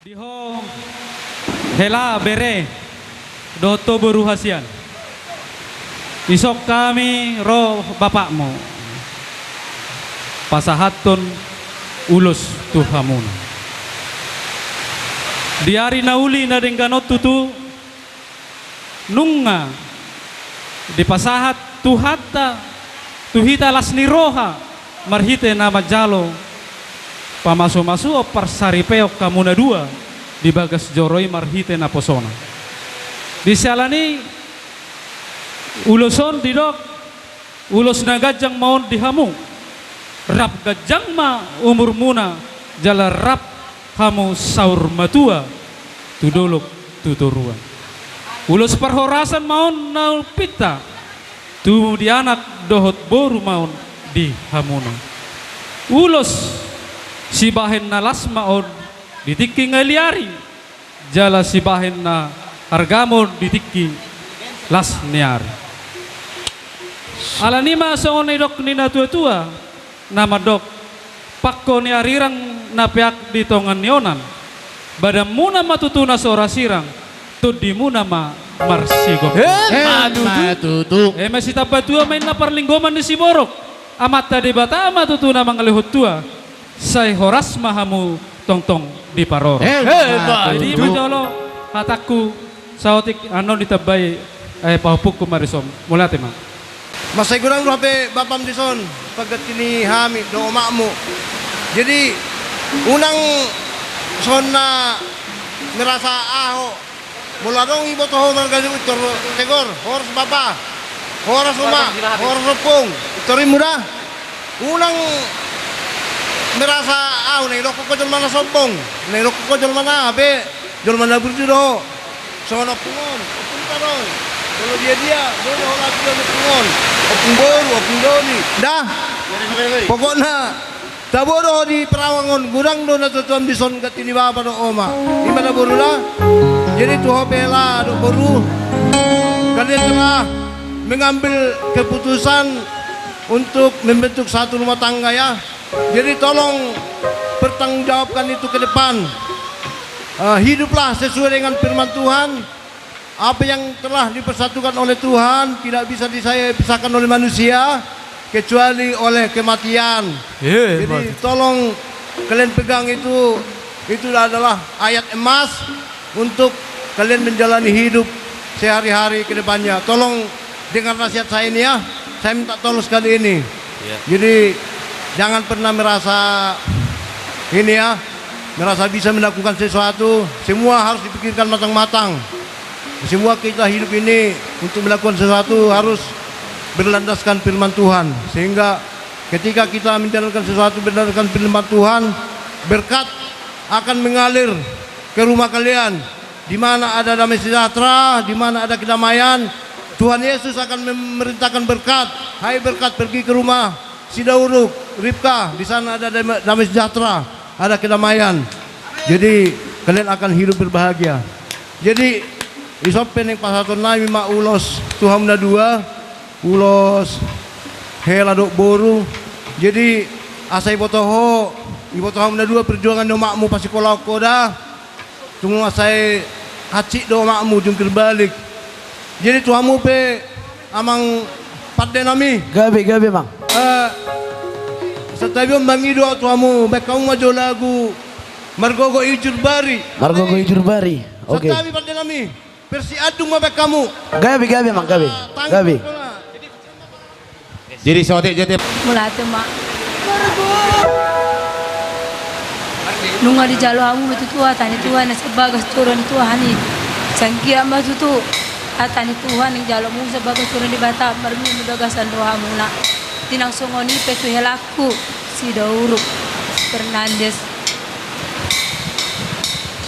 Diho hela bere doto beruhasian. Isok kami roh bapakmu. Pasahaton ulus tuhamun. Diari nauli na dengganot tutu nunga di pasahat tuhata tuhita lasni roha marhite nama jalo pamaso-maso o parsaripeok kamuna dua di bagas joroi marhite na posona di salani uloson didok ulos na gajang maon dihamu rap gajang ma umur muna jala rap kamu saur matua tudolok tuturua ulos perhorasan maon naul pita tu di anak dohot boru maon dihamuna ulos si bahen na lasmaon ditiki ngaliari jala si bahen na hargamon ditiki las niari ala nima songon dok nina tua-tua nama dok pakko ni arirang na piak di tongan nionan badam muna matutuna sora sirang tudi muna ma marsigom matutu masih tabatua main na parlinggoman di Siborok amat tadi bata matutuna mangalihut tua say horas mahamu tongtong di paror. Jadi majolo hataku saotik anon ditabay ay pahupuk kumarisom. Mula tema. Masay kurang rapi bapam dison pagkat kini hami do omakmu. Jadi unang son na merasa aho mula dong ibo toho margani utor tegor horas bapa horas uma horas ropong utori muda unang merasa neng rokok ko jol mana sombong neng rokok ko jol mana abe jol mana berjudo sono pungon opung taron kalau dia boleh olah sudah pungon opung boru opung doni dah pokoknya tak bodoh di perawangan gurang do na tutuan bison kat ini bapa do oma di mana boru lah jadi tuh bela do boru kalian telah mengambil keputusan untuk membentuk satu rumah tangga ya. Jadi tolong pertanggungjawabkan itu ke depan. Hiduplah sesuai dengan firman Tuhan. Apa yang telah dipersatukan oleh Tuhan tidak bisa dipisahkan oleh manusia kecuali oleh kematian. Jadi tolong kalian pegang itu adalah ayat emas untuk kalian menjalani hidup sehari-hari ke depannya. Tolong dengar nasihat saya ini ya. Saya minta tolong sekali ini. Jadi jangan pernah merasa ini ya, merasa bisa melakukan sesuatu. Semua harus dipikirkan matang-matang. Semua kita hidup ini untuk melakukan sesuatu harus berlandaskan firman Tuhan. Sehingga ketika kita menjalankan sesuatu berdasarkan firman Tuhan, berkat akan mengalir ke rumah kalian. Di mana ada damai sejahtera, di mana ada kedamaian, Tuhan Yesus akan memerintahkan berkat. Hai berkat, pergi ke rumah si Dauruk, Ribka, di sana ada damai sejahtera, ada kedamaian. Jadi kalian akan hidup berbahagia. Jadi isop peneng pasaton na mima ulos Tuhan na dua, ulos hela dok boru. Jadi asai botoho, ibotoho na dua perjuangan do makmu pasi kolak koda. Tunggu asai hacik do makmu jungkir balik. Jadi tuamu pe amang padde nami. Gabi bang. Setabion bangi doa tuamu, baik kamu maju lagu Margogo Ijur Bari. Margogo Ijur Bari. Oke. Setabi pada nami. Versi adung mabek kamu. Gabi bang, Gabi. Jadi sotik jadi Mulate mak. Nunga di jalo hamu betu tua tani tua na sebagas turun Tuhan ni. Sangkia mah tu atani Tuhan yang jalo mu sebagas turun di bata marmi mudagasan rohamu nak. Tinang songoni petu helaku si Dauruk Fernandes.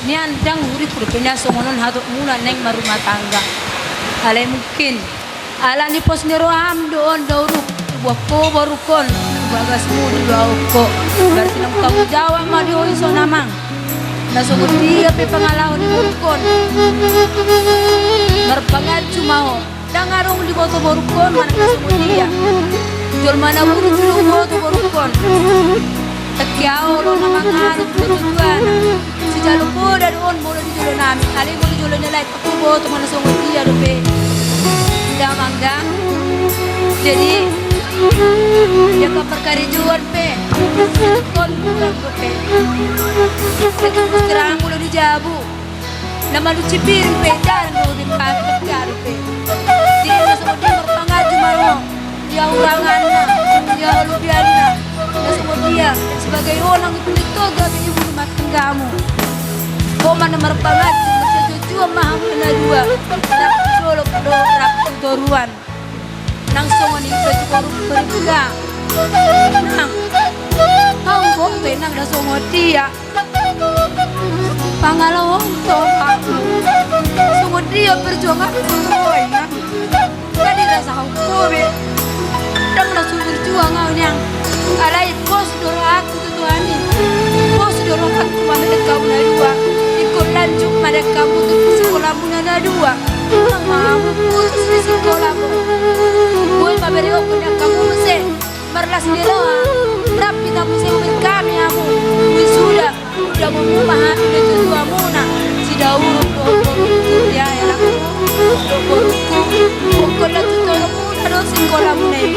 Ni andang uri kurpenya songonon hatok muna neng marumah tangga. Alai mungkin ala ni pos ni roham doon Dauruk wako barukon bagasmu di bawko. Berarti nang kamu Jawa mah di horiso namang. Nasungguh dia pe pengalaman di barukon. Marpangat cuma dangarong di boto barukon mana nasungguh dia. Jual mana buru buru boto barukon. Takiao lo na mga tututuan. Si jalo po da doon mo di julo namin. Ali mo di julo nila itubo to mana sungod dia do pe. Nda mangga. Jadi dia ka perkarijuan pe. Kon ko pe. Sekarang mo di jabu. Nama lu cipir pe dan do di kami karo pe. Dia sungod dia berpangaju malo. Dia uranganna, dia lubianna, dan semua dia sebagai orang itu gak ibu rumah tanggamu. Kau mana merpangat, jujur maham kena dua, nak dolok do rap doruan, nang songan itu baru berbuka, nang kau kok tenang dah songo dia, pangalawang aku, songo dia berjuang aku nang, jadi rasa hukum. Dan langsung berjuang kau yang alai bos dorong aku tujuan ini bos dorong aku mana kamu na dua ikut lanjut mana kamu tu sekolah mu na dua kamu putus di sekolah mu boy paberi punya kamu mesti merlas di loa tapi kamu mesti berkami kamu sudah mau memahami tujuan mu na si daur dia ya aku pokoknya tujuan mu ada sekolah mu nih.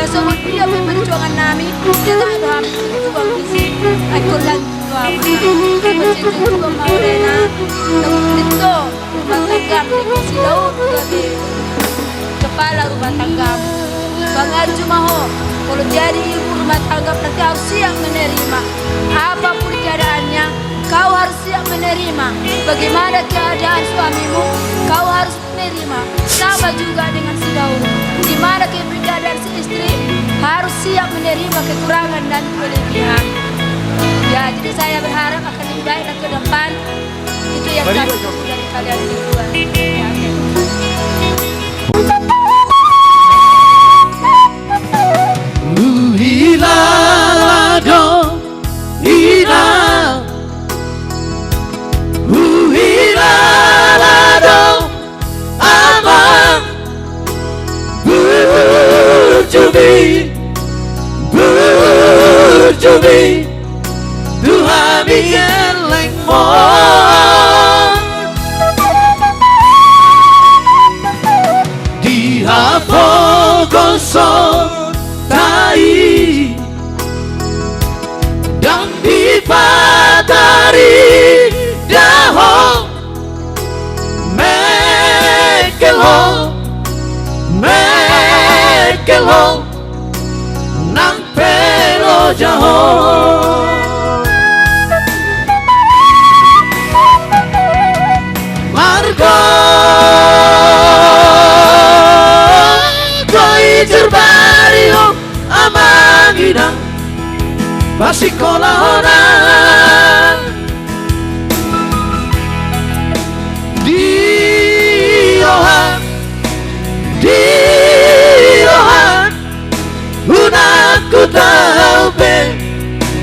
Semua dia berjuangan nami, dia tak ada berjuang di sini. Aku lanjut apa? Macam tu mau rena, itu rumah tangga dikasih daun dari kepala rumah tangga. Bangan cuma kalau jadi ibu rumah tangga berarti harus siap menerima apapun keadaannya. Kau harus siap menerima. Bagaimana keadaan suamimu, kau harus menerima. Sama juga dengan si daun. Di mana keberadaan si istri harus siap menerima kekurangan dan kelebihan. Ya, jadi saya berharap akan lebih baik ke depan. Itu yang kami tunggu dari kalian berdua. Ya, berjubi Tuhan geleng mo di hapo gosong tai dan di patari daho mekelho nang pelo jaho margo koi jerbario amangina pasikola Diohan Unaku tahu be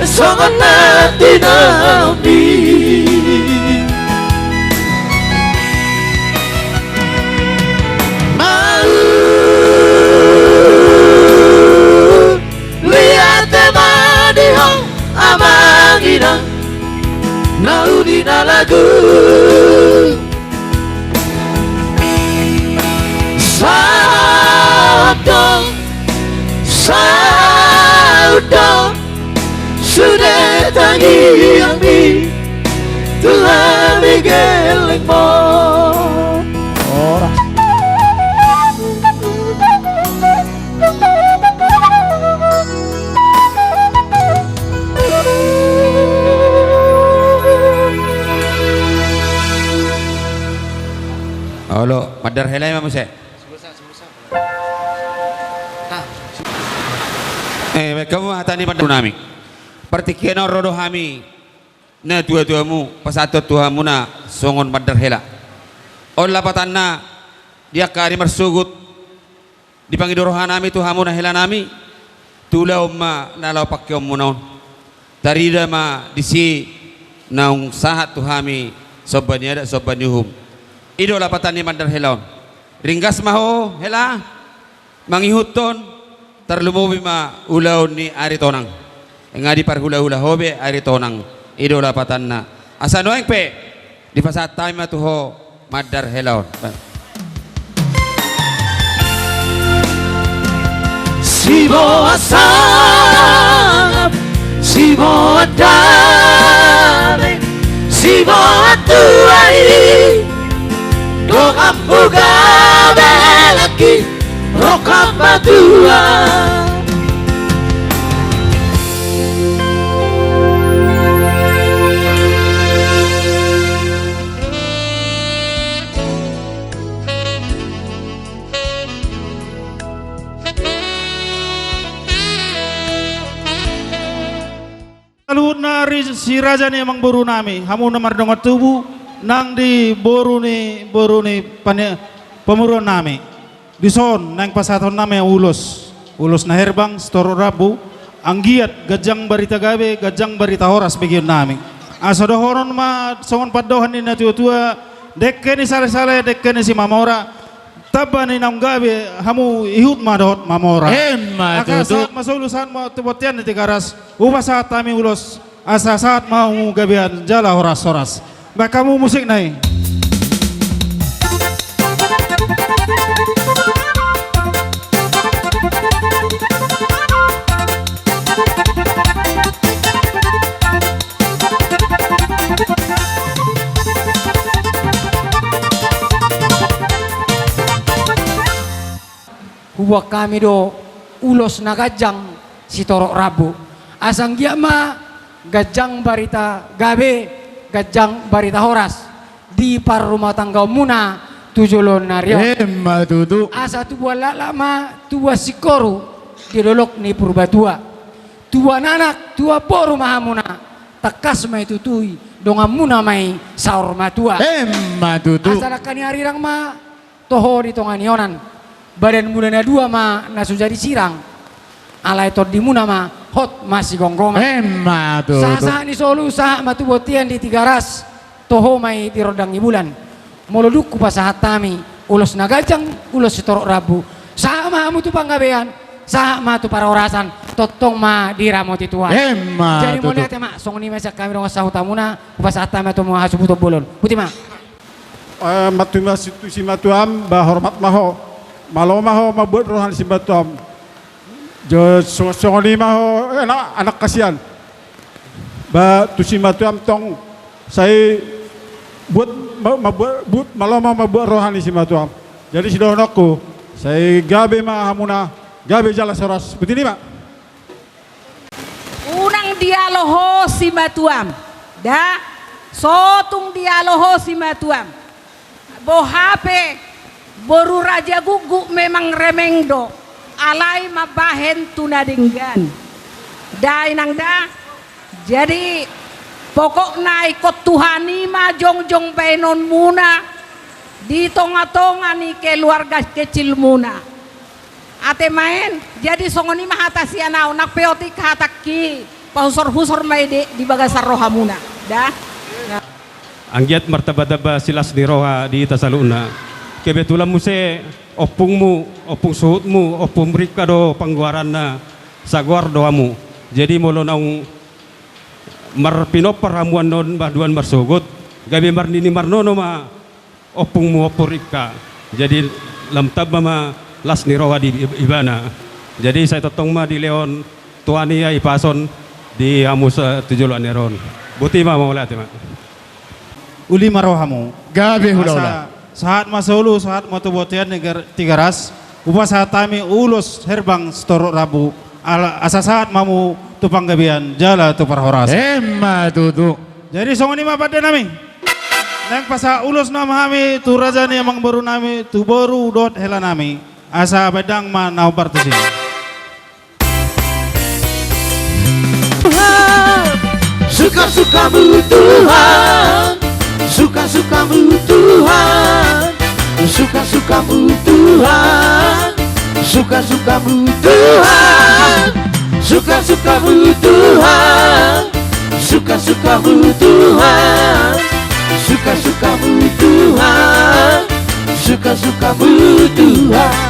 Songot nanti naudi Mau lihat temaniho amangina Naudi na lagu Saudo sudah tangi ami Tuhan geleng mo ora halo madar helai mamu se kamu hatani pada nami. Pertikian rodo hami. Na dua-duamu pasatut tuhamu na songon madar hela. Ola patanna dia kari mersugut dipanggil rohan nami tuhamu na hela nami. Tulau ma nalau pakyom munaon. Tarida ma disi naung sahat tuhami sobanya ada sobanyuhum. Idola patani madar helaon. Ringgas maho hela mangihuton terlumubi ma ulaw ni ari tonang ngadi parhula-hula hobe ari tonang idola patanna asa noeng pe di pasat time tuho madar helaon Sibo asam, sibo adame, sibo atuai, doa buka belaki, rokam badua. Lalu nari si raja ni emang boru nami, hamu nomor dongot tubuh nang di boru ni pemuruan nami. Di son nang pasaton nami ulos na herbang storo rabu, anggiat gajang barita gabe, gajang barita horas bagian nami. Asado horon ma songon padohan ni tua dekke ni sale dekke ni si mamora. Taba ni nang gabe hamu ihut madot mamora. Aka saat masulusan mau tebotian di tigaras. Upa saat kami ulos asa saat mau gabean jala horas. Mbak kamu musik nai. Huwa kami do ulos na gajang si torok rabu asang gia ma gajang barita gabe gajang barita horas di par rumah tangga muna tujulon nario asa tu buala lama tua sikoru didolok ni purbatua tua nanak tua poru mahamuna takas mai tutui donga muna mai saur matua asal kani arirang ma toho di tonganionan badan muda na dua ma nasu jadi sirang alai tot di muna ma hot masih gonggongan sasa ni solu sah matu botian di tiga ras toho mai di rodang ibulan moloduk ku pasahat tami ulos nagajang ulos sitorok rabu sah ma mutu panggabean sah ma tu para orasan totong ma di ramoti tua jadi mau lihat ya mak song ni masak kami dong sahu tamuna ku pasahat tami atau mau hasubu to bolon putih mak Matu situ si matuam bah hormat maho. Malo maho mabut rohan si batuam. Jo songoni maho anak kasihan. Ba tu si matuam tong saya buat malo maho mabut rohan si matuam. Jadi si donokku saya gabe ma hamuna gabe jala soras. Betul Mak? Unang dialoho si matuam. Da sotung dialoho si matuam. Bohape boru raja gugu memang remengdo alai mabahen tunadinggan dai nang da jadi pokok na ikut Tuhani ma jongjong penon muna di tonga-tonga ni keluarga kecil muna ate main jadi songoni mah hatasi anau nak peotik hataki pahusor-husor mai di bagasar roha muna dah Anggiat martabadaba silas ni roha di tasaluna kebetulan muse opung suhutmu opung mereka do pangguaran na saguar doamu jadi molo naung marpinopar hamuan non baduan marsugut gabi marnini marnono ma opungmu opurika jadi lamtab ma las ni roha di ibana jadi saya totong ma di leon tuani ya ipason di hamus tujuluan neron buti ma mau lihat ma Uli marohamu Gabe hula-hula. Saat masulu saat matu botian tiga ras upa saat kami ulus herbang storok rabu asa saat mamu tupang gabian jala tu parhoras jadi songoni ma pada nami nang pasa ulus nama kami tu raja ni emang baru nami tu baru dot hela nami asa bedang ma nau partusin suka-sukamu Tuhan suka-sukamu Tuhan suka-sukamu Tuhan suka-sukamu Tuhan suka-sukamu Tuhan suka-sukamu Tuhan suka-sukamu Tuhan suka-sukamu Tuhan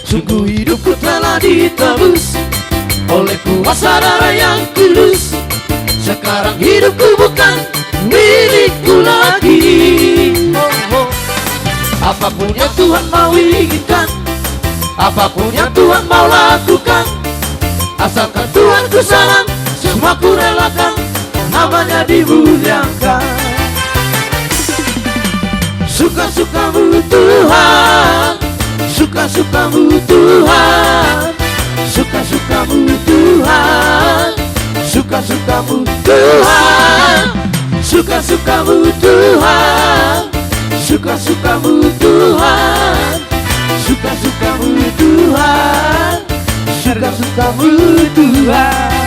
Sungguh hidupku telah ditebus oleh kuasa darah yang kudus. Sekarang hidupku bukan milikku lagi. Apapun yang Tuhan mau inginkan, apapun yang Tuhan mau lakukan, asalkan Tuhan ku sayang, semua ku relakan, namanya dimuliakan. Suka-sukamu Tuhan, suka-sukamu Tuhan, suka-sukamu Tuhan, suka-sukamu Tuhan, suka-sukamu Tuhan, suka-sukamu Tuhan, suka-sukamu Tuhan, suka-sukamu Tuhan.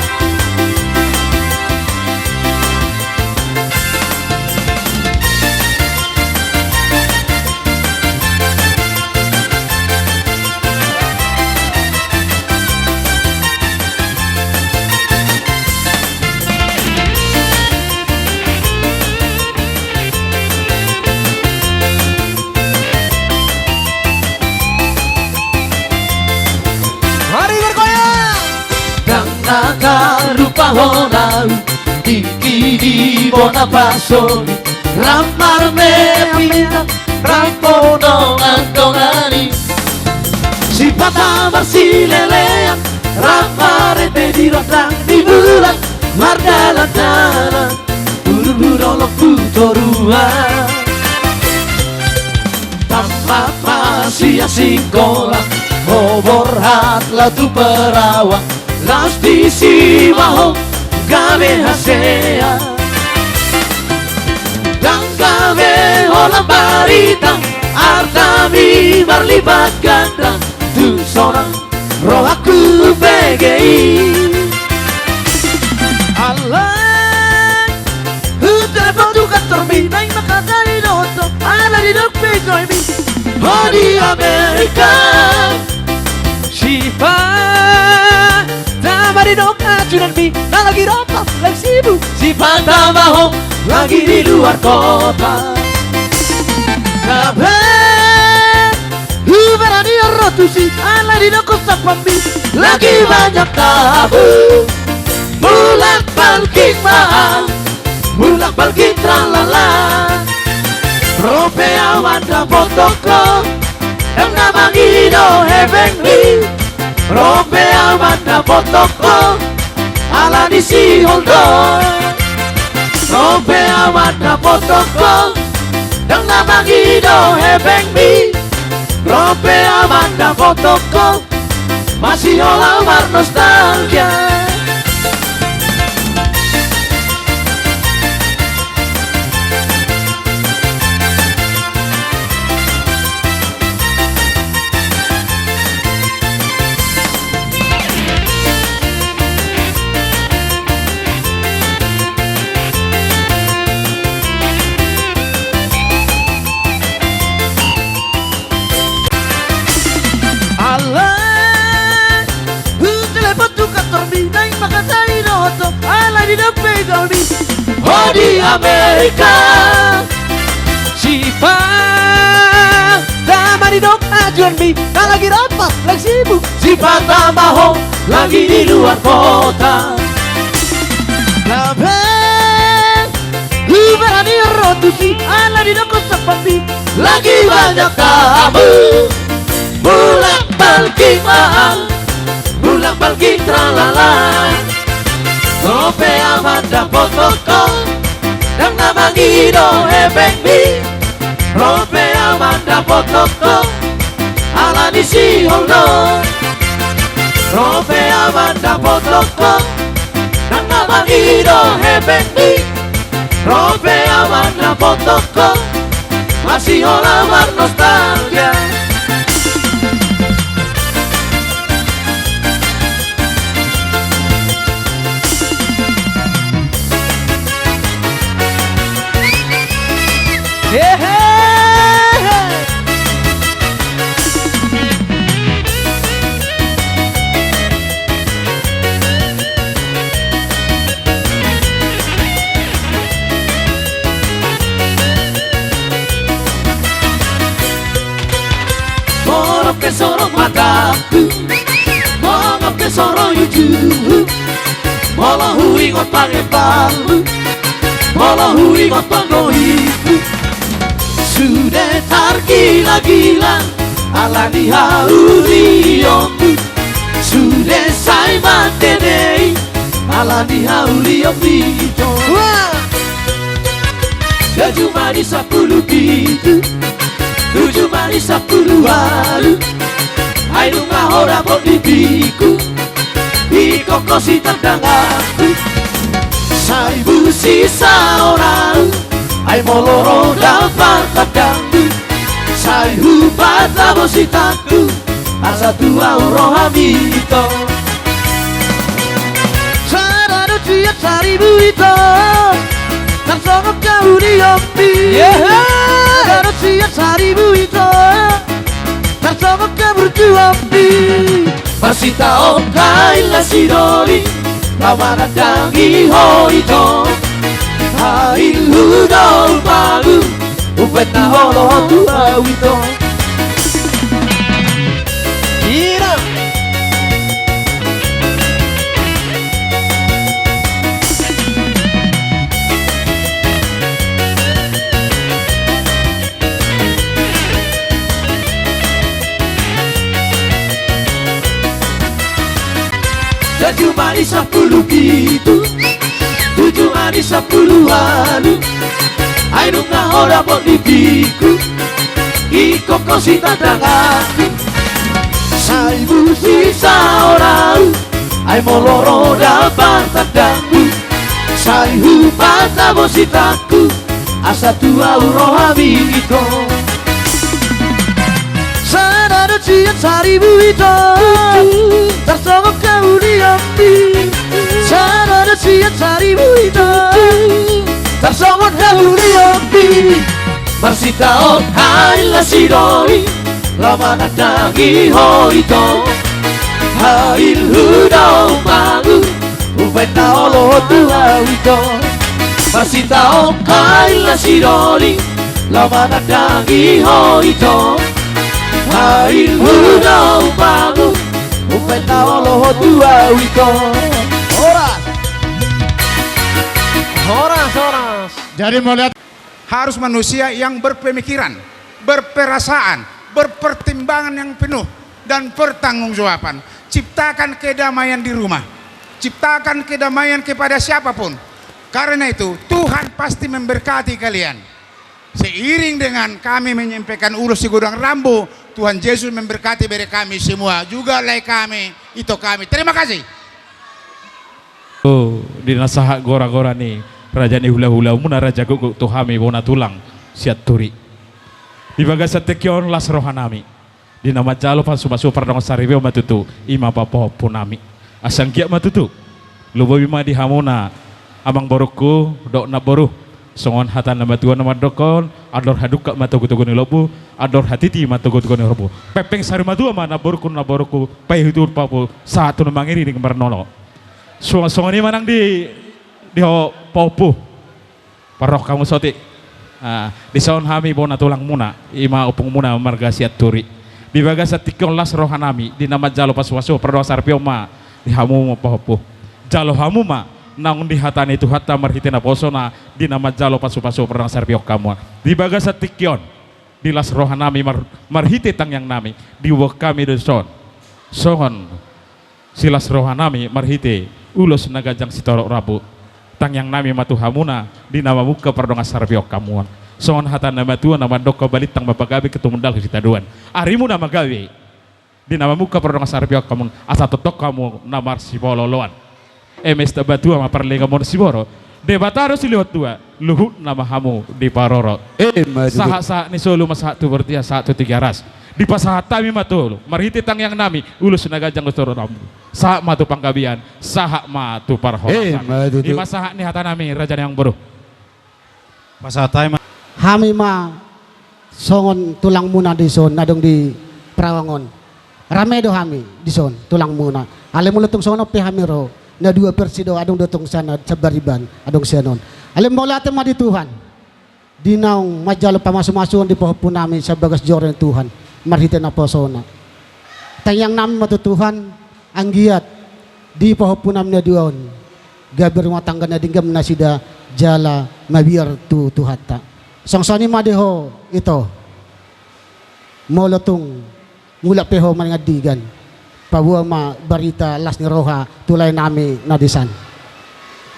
Rupa honau Diki bona pasoni Ramar me amina Rampono antongani Sifat amar silelean Ramarete di rotang di bulan Mardalan-dalan Buru-buru putoruan Tampak masih singkola Obor hatlah tu perawang Las disi maho gawe hasea Dan gawe olah barita Artami berlibat ganda Tu seorang roh aku PGI Alay telepon tu kantor minay makadali noto Ala di dok pegoy mi Oh di Amerika Shiva Tama di dok acunan mi Na lagi rota, lagi sibuk Si Pantamaho lagi di luar kota Kabe Berani rotusi Ala di dok sapambi Lagi banyak tabu Mulak balik mahal Mulak balik tralala Ropea wanda potoko Yang nama Guido Heavenly Ropea wanda potoko Ala di si holdo Ropea wanda potoko Yang nama Guido Heavenly Ropea wanda potoko Masih olah war nostalgia Oh di Amerika Siapa Tama di dok ajuan mi Tak lagi rapat, lagi sibuk Siapa Tamaho lagi di luar kota Labe Berani rotusi Ala di dok sepati Lagi banyak tamu Bulak balik mahal Bulak balik tralala Ropea wanda potoko Yang nama Guido Heavenly Ropea wanda potoko Ala di si holdo Ropea wanda potoko Yang nama Guido Heavenly Ropea wanda potoko Masih olah war nostalgia ke sorong mataku, mongok ke sorong yuju, molo hui ngot pangepalu, molo hui ngot pangohiku. Sudah tergila-gila ala dihauli yombu, sudah saya mantenei ala dihauli yombu. Tujuh manis 10 gitu, 7 manis 10 walu. Ayo ngahora mau dibiku, ikoko si tendang aku. Saibu sisa orang, ayo moloro dapat kadangku. Saibu bata bositaku, asa tua urohamito. Sarado cia saribu itu, tersongok jauh di yopi. Sarado cia saribu itu, tersongok kabur juapi. Masih tahu kaila sidori, lawan dangi hoito. Hail hudol malu, upet na holo tua wito. Ira. Tujuh manis 10 gitu, 7 manis 10 walu. Ayo ngahora mau dibiku, ikoko si tandang aku. Saibu sisa orang, ayo moloro dapat tandangku. Saibu bata bositaku, asa tua urohamito. Sarado cia saribu itu, tersongok kau diambil. Sarado cia saribu itu, tersongok kau diambil. Masih tahu haila sidoi, lama nadangi hoito. Hail hudau mangu, upet na holo tua wito. Masih tahu haila sidoi, lama nadangi hoito. Hail hudau mangu, upet na holo tua wito. Horas. Jadi melihat harus manusia yang berpemikiran, berperasaan, berpertimbangan yang penuh dan pertanggungjawaban. Ciptakan kedamaian di rumah, ciptakan kedamaian kepada siapapun. Karena itu Tuhan pasti memberkati kalian. Seiring dengan kami menyampaikan ulus di Gudang Rambu, Tuhan Yesus memberkati beri kami semua, juga lai kami, itu kami. Terima kasih. Oh, di nasaha gora-gora nih, raja ni hula-hula muna raja guguk tuhami bona tulang siat turi. Di bagas tekion las rohanami. Di nama jalo pan sumasu pardong saribeo matutu ima papo punami. Asang kiak matutu. Lubo bima di hamuna amang boruku dok na boru. Songon hatan nama tuan nama dokon ador haduka matogu-togu ni lobu ador hatiti matogu-togu ni lobu. Pepeng sari matua mana boruku na boruku pai hitur papo satu namangiri di kembar nono. Songon ini manang di ho popu paroh kamu soti. Di saon hami bona tulang muna ima opung muna marga siat turi. Di bagas tikon las rohanami di nama jalo paswaso perdoa sarpio ma di hamu popu. Jalo hamu ma naung di hatani itu hatta marhitina posona di nama jalo pasu-pasu perang sarpio kamu. Di bagas tikon di las rohanami marhiti tang yang nami di wak kami doson. Songon silas rohanami marhiti ulos nagajang sitorok rabu. Tang yang nami matu hamuna di nama muka perdonga sarpio kamuan. Songon hatan nama tua nama doko balit tang babagabi ketumundal kita duan. Arimu nama gawi di nama muka perdonga sarpio kamun asa totok kamu nama sibololoan. Emes tabatua ma parlega mon siboro. Debataro siliwat tua luhut nama hamu di paroro. Saha ni solo mas tu bertia 1 3 ras. Di pasahat kami matul marhiti tang yang nami ulus nagajang lustoro rambu. Saha matu panggabian, saha matu parhosan. Di masaha ni hata nami raja yang baru. Pasahatay Hami ma songon tulang muna di son nadong di Prawangon. Rame do hami di son tulang muna. Ale mulutong sono pe hami ro na 2 persido adong dotong sana sa bariban adong senon. Ale mo lahat ma di Tuhan. Dinaong majalo pamasu-masuon di pohon nami sa bagas joren Tuhan. Marhita na po sona. tayang namin matutuhan anggiat di pahupunam na duon gabi rumah tangga na dinggam na sida jala mabiyar tu tuhata songsoni madeho ito molotong mula peho maningadigan pabuwa ma barita las ni roha tulay nami nadisan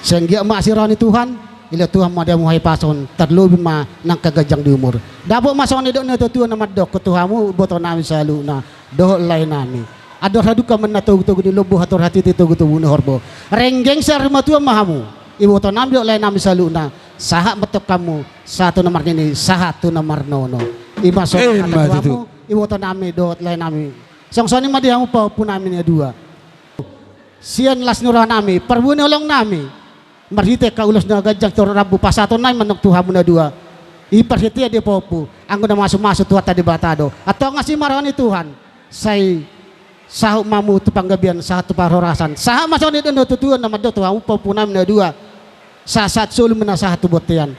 sehingga maasirani Tuhan ila Tuhan mada muhay pason tadlobi ma ng kagajang di umur dabo masoni do na tutuan na madok kutuhamu boto namin sa luna doho lay nami ador hadu ka man natug-tug di lobo hator hati titug-tug ni horbo renggeng sa rumatuan mahamu iboto namin do lay nami sa luna saha matok kamu satu nomor ini saha tu nomor nono imaso katuamu iboto namin do lay nami songsoni madihamu pa po namin ya dua siyan las nura nami parbuni olong nami marhite ka ulos na gajang toro rabu pasato nay manok tuha mo na dua iparhite di popo ang na maso tuwa ta di batado ato nga si marani Tuhan say sahu mamu tu panggabian sa tu parorasan saha masoni do tutuan na madto tuha mo popo na dua sa sat sulum na sa tu botian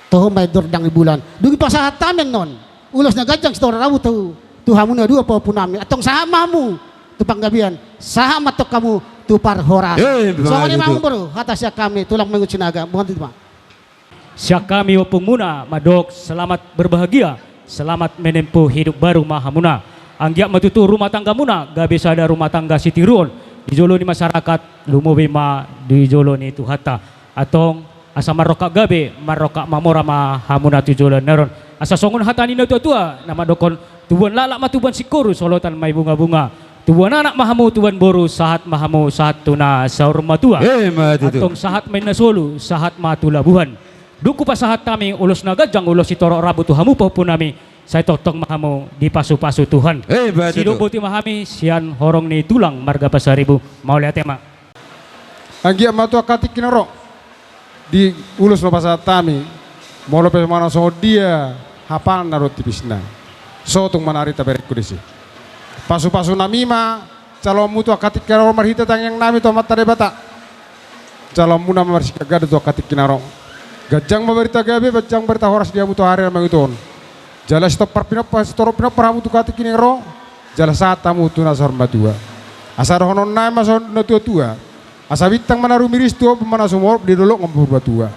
toho may dordang bulan dugi pasahat tamen non ulos na gajang toro rabu tuha mo na dua popo namin atong saha mamu tu panggabian saha matok kamu tu parhoras. So kani mang bro, hata siya kami tulang mengut sinaga. Bukan itu, Pak. Siya kami wapung muna, madok, selamat berbahagia, selamat menempuh hidup baru mahamuna. Anggiak matutu rumah tangga muna, gabi sada rumah tangga sitiruon, dijolo ni masyarakat, lumubi ma dijolo ni tuhata. Atong asa maroka gabi, maroka mamora mahamuna tujolo neron. Asa songon hatani na tua-tua, nama dokon tubuan lalak matubuan sikuru, solotan may bunga-bunga. Tubuan anak mahamu tubuan boru sahat mahamu sahat tuna saur matua atong sahat may nasolo sahat matulabuhan duku pa sahat kami ulos na gajang ulos itoro rabu tuhamu po po nami sa itotong mahamu di pasu-pasu Tuhan sinubuti mahami siyan horong ni tulang marga pasaribu mauli atema anggia matua katik kinaro di ulos no pasahat kami molo pe mana so dia hapal naro tipisna so tung manarita berek kudisi pasu-pasu namima calon mutu akatik kinaro marhita tang yang nami to matare bata calon muna marsika gada to akatik kinaro gajang mabarita gabe bajang berita horas dia mutu hari mangiton jala stop parpino pas toro pino paramu tu katik kinaro jala saat tamu tu nasor madua asar honon nai mason no tua asa bitang manaru miris tu mana sumor di dolok ngompur batua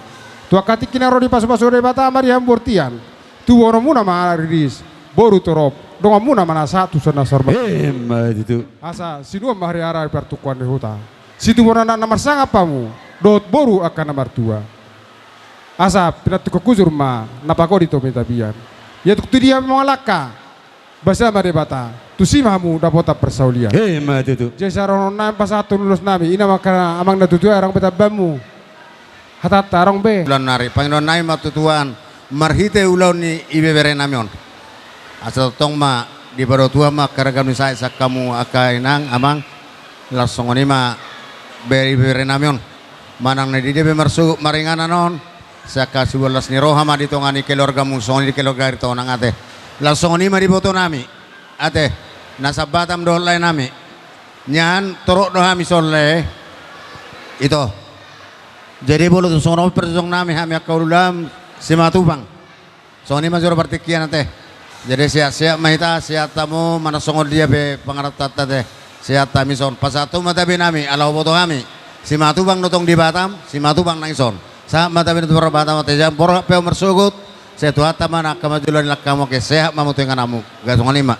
tu akatik kinaro di pasu-pasu de bata mari hambortian tu wono muna mariris boru torop donga muna mana satu sana sorba itu asa sinua mahari ara pertukuan di huta situ mona nomor sanga pamu dot boru akan nomor dua asa pinatu kekuzur ma napako di tomita bian ya tu dia mengalaka bahasa madebata tu si mamu dapota persaulian itu jesarono nam pasatu lulus nami ina makana amang natutu arang betabamu hatat tarong be Ulan nari Panginoon nai matutuan marhite ulaw ni ibebere namion asal tong ma di baru tua ma karagam ni saya kamu akai nang amang langsung ni ma beri namion manang na di dia bemersu maringana non saka subelas ni roha ma di tongani keluarga musong di keluarga itu nang ate langsung ni ma di boto nami ate nasa batam dolai nami nyan torok doha mi solle itu jadi bolu tu sono persong nami hami akaulam simatubang so ni ma joro partikian ate jadi siap mahita siap tamu mana songod dia be pangarat teh siap tamison pasatu mata binami alau boto kami si matubang notong di Batam si matubang nangison sa mata bin tur Batam teh jam por pe mersugut setu hatta mana kamajulan lakamu ke sehat mamutu nganamu gasong lima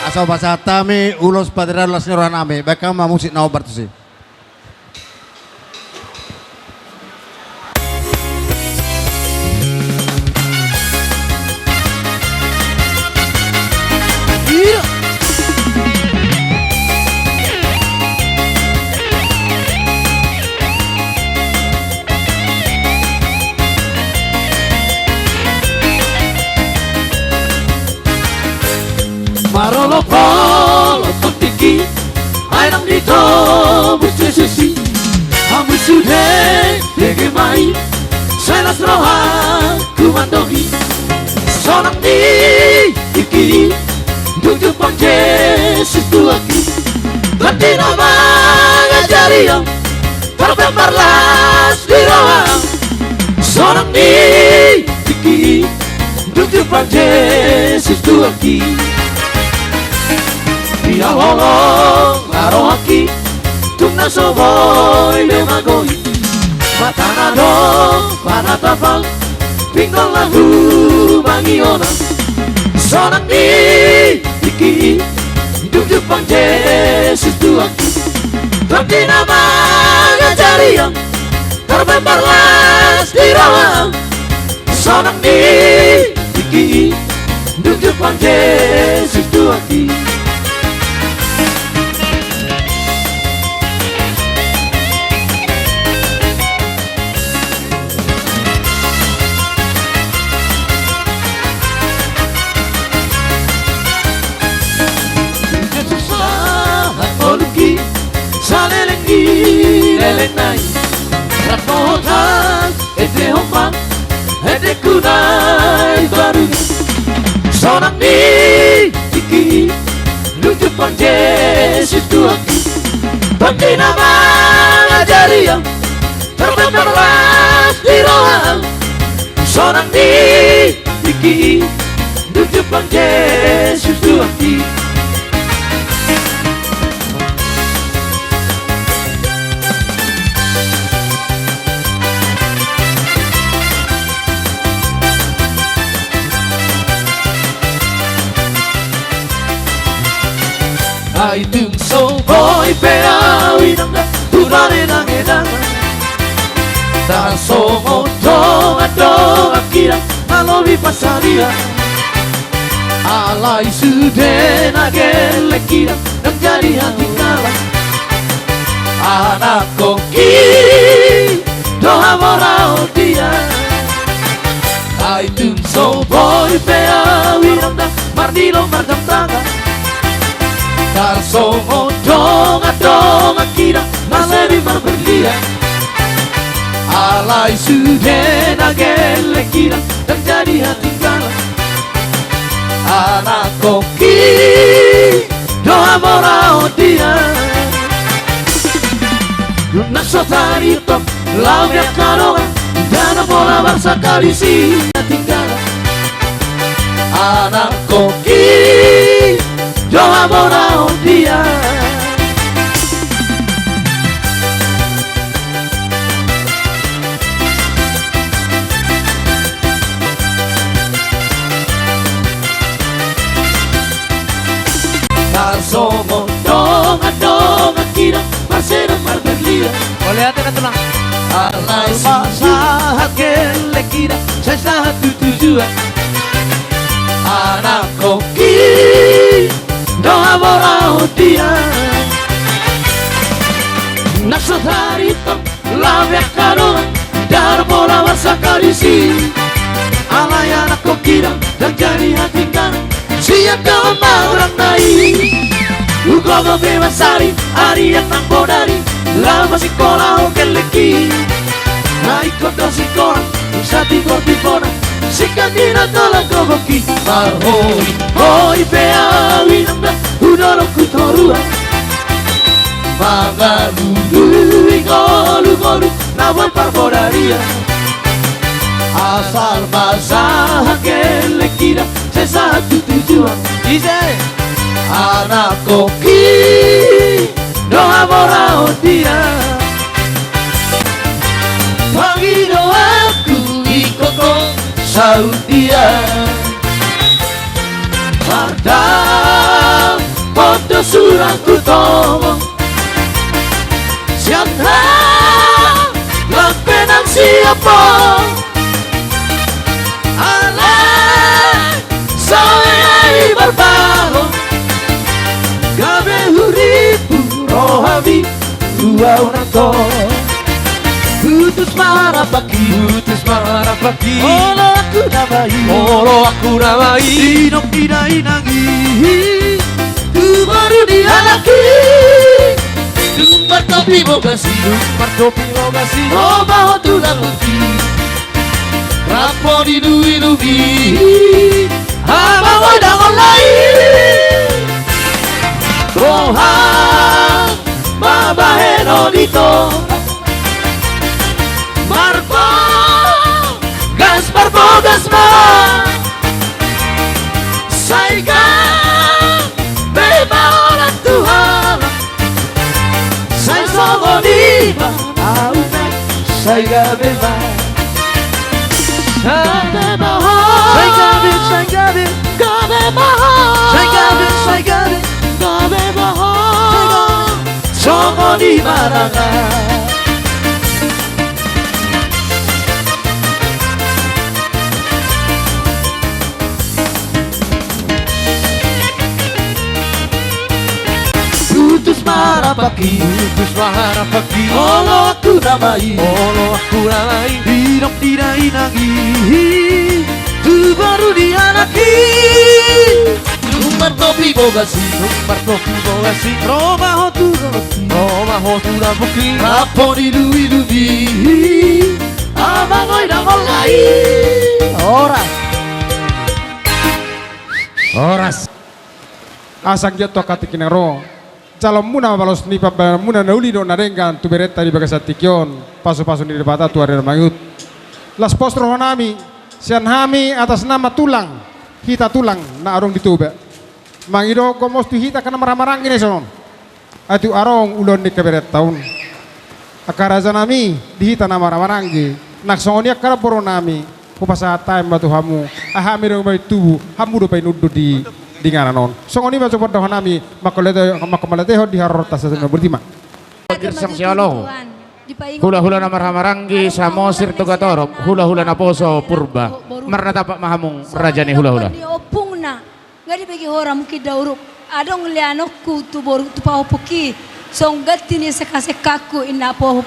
asal pasatami ulos padra las nyoran ame bakam mamusik nau bartusi Marolo polo tiki, ainam dito bususi, hamu sudah degemai, saya nasroha kumandohi, sonang di iki, duduk panje situaki, ganti nama ngajariam, terpembarlas di roham, sonang di iki, duduk panje situaki. Dia lolong arohaki Tungna soboy demagoi Matana dong panatapang Pinggol lagu mangiona Sonang di iki Hidup Jepang Yesus Tuhan Tapi nama ngajari yang Terbebarlas di rawang Sonang di iki Hidup Jepang Yesus Tuhan Lelenai Rapotan Ete homan Ete kunai baru Sonang di iki Lucu pang Yesus Tuhan Bagi nama ngajari yang Terbebarlas di rohang Sonang di iki Lucu pang Yesus Tuhan Ai tung so boy pea winanga turare nangedang Dan so ngotong adong akira Malobi pasaria Alai sude nagele kira Dan jadi hati kalah Anak koki Doha morao dia Ai tung so boy pea winanga Mardilo margam tanga Tarso dong akira Maseri marberlia Alai sude nagele kira Terjadi hati kalah Anak koki Doa morao dia Lunak sotarito Lau ya karonga Dana bola barsa kalisi tinggal Anak koki Doa morao dia Tarsomo dong kira Marcelo Marberlia Boleh hati na tulang. Alai masahat kele kira Saya satu tujuan Anak koki Doa morao dia Nasotarito Lavia karoa Dar bola masa kalisi Alay anak kokira Dan jadi hati kanan Siap kau maurang naik Ugogo bebasari Ari yang nampodari Lama sekolah okeleki Naik kota sekolah Bisa tipor-tipona Sikandina tolak kogoki Marhoi Hoi pea winanda Udoro kutorua Manga lulu Golu Nawal parbodaria Asal masalah kele kira Saya satu tujuan Dice Anak koki Doa morao dia Pagi doaku ikoko Saudia Padam Podo suratku tomong Siapa Lampenan siapa Alah Saya berbaro Gabe huripu rohabi Dua orang to Putus marah pagi Olo aku namai Dinok dinai nangi Tu baru dialaki Dumbar topi bogasi Oh bawa tulang luki Rapo di duwi Abang wadang online Tuhan Mabaheno dito Marpo Gasma Saiga Beba orang beba aume sai gabe ba gabe ba sai gabe gabe ba sai gabe gabe ba songo di maranga Putus marapaki Olo aku namai Hidup tidak inagi Tu baru dianaki Numar topi bogasi Roma hotu rabuki Rapo di lui Abang oi damol lai Horas. Asang jatuh katikinero. Calon muna balos ni papa muna nauli do narengan tu beretta di bagas atikion pasu-pasu di debata tu ada mangut. Las postro nami sian hami atas nama tulang hita tulang na arong dituba. Mangido komos tu hita kana marang-marang ini sonon. Atu arong ulon di keberet tahun. Akaraza nami di hita nama marang-marang nak songoni akara poro nami kupasa time batu hamu ahami do mai tubu hamu do pai nuddu di dengan non. Songoni baca pada nami makalete di harota sesungguhnya bertima. Girsang sialo. Hula-hula na marhamaranggi sa mosir tugatorop, hula-hula na poso purba. Marna tapak mahamong raja ni hula-hula. Ni opung na. Ngadi bagi orang mungkin dauruk. Adong lianokku tu boru tu pahopuki. Songgati ni sekasekaku ina po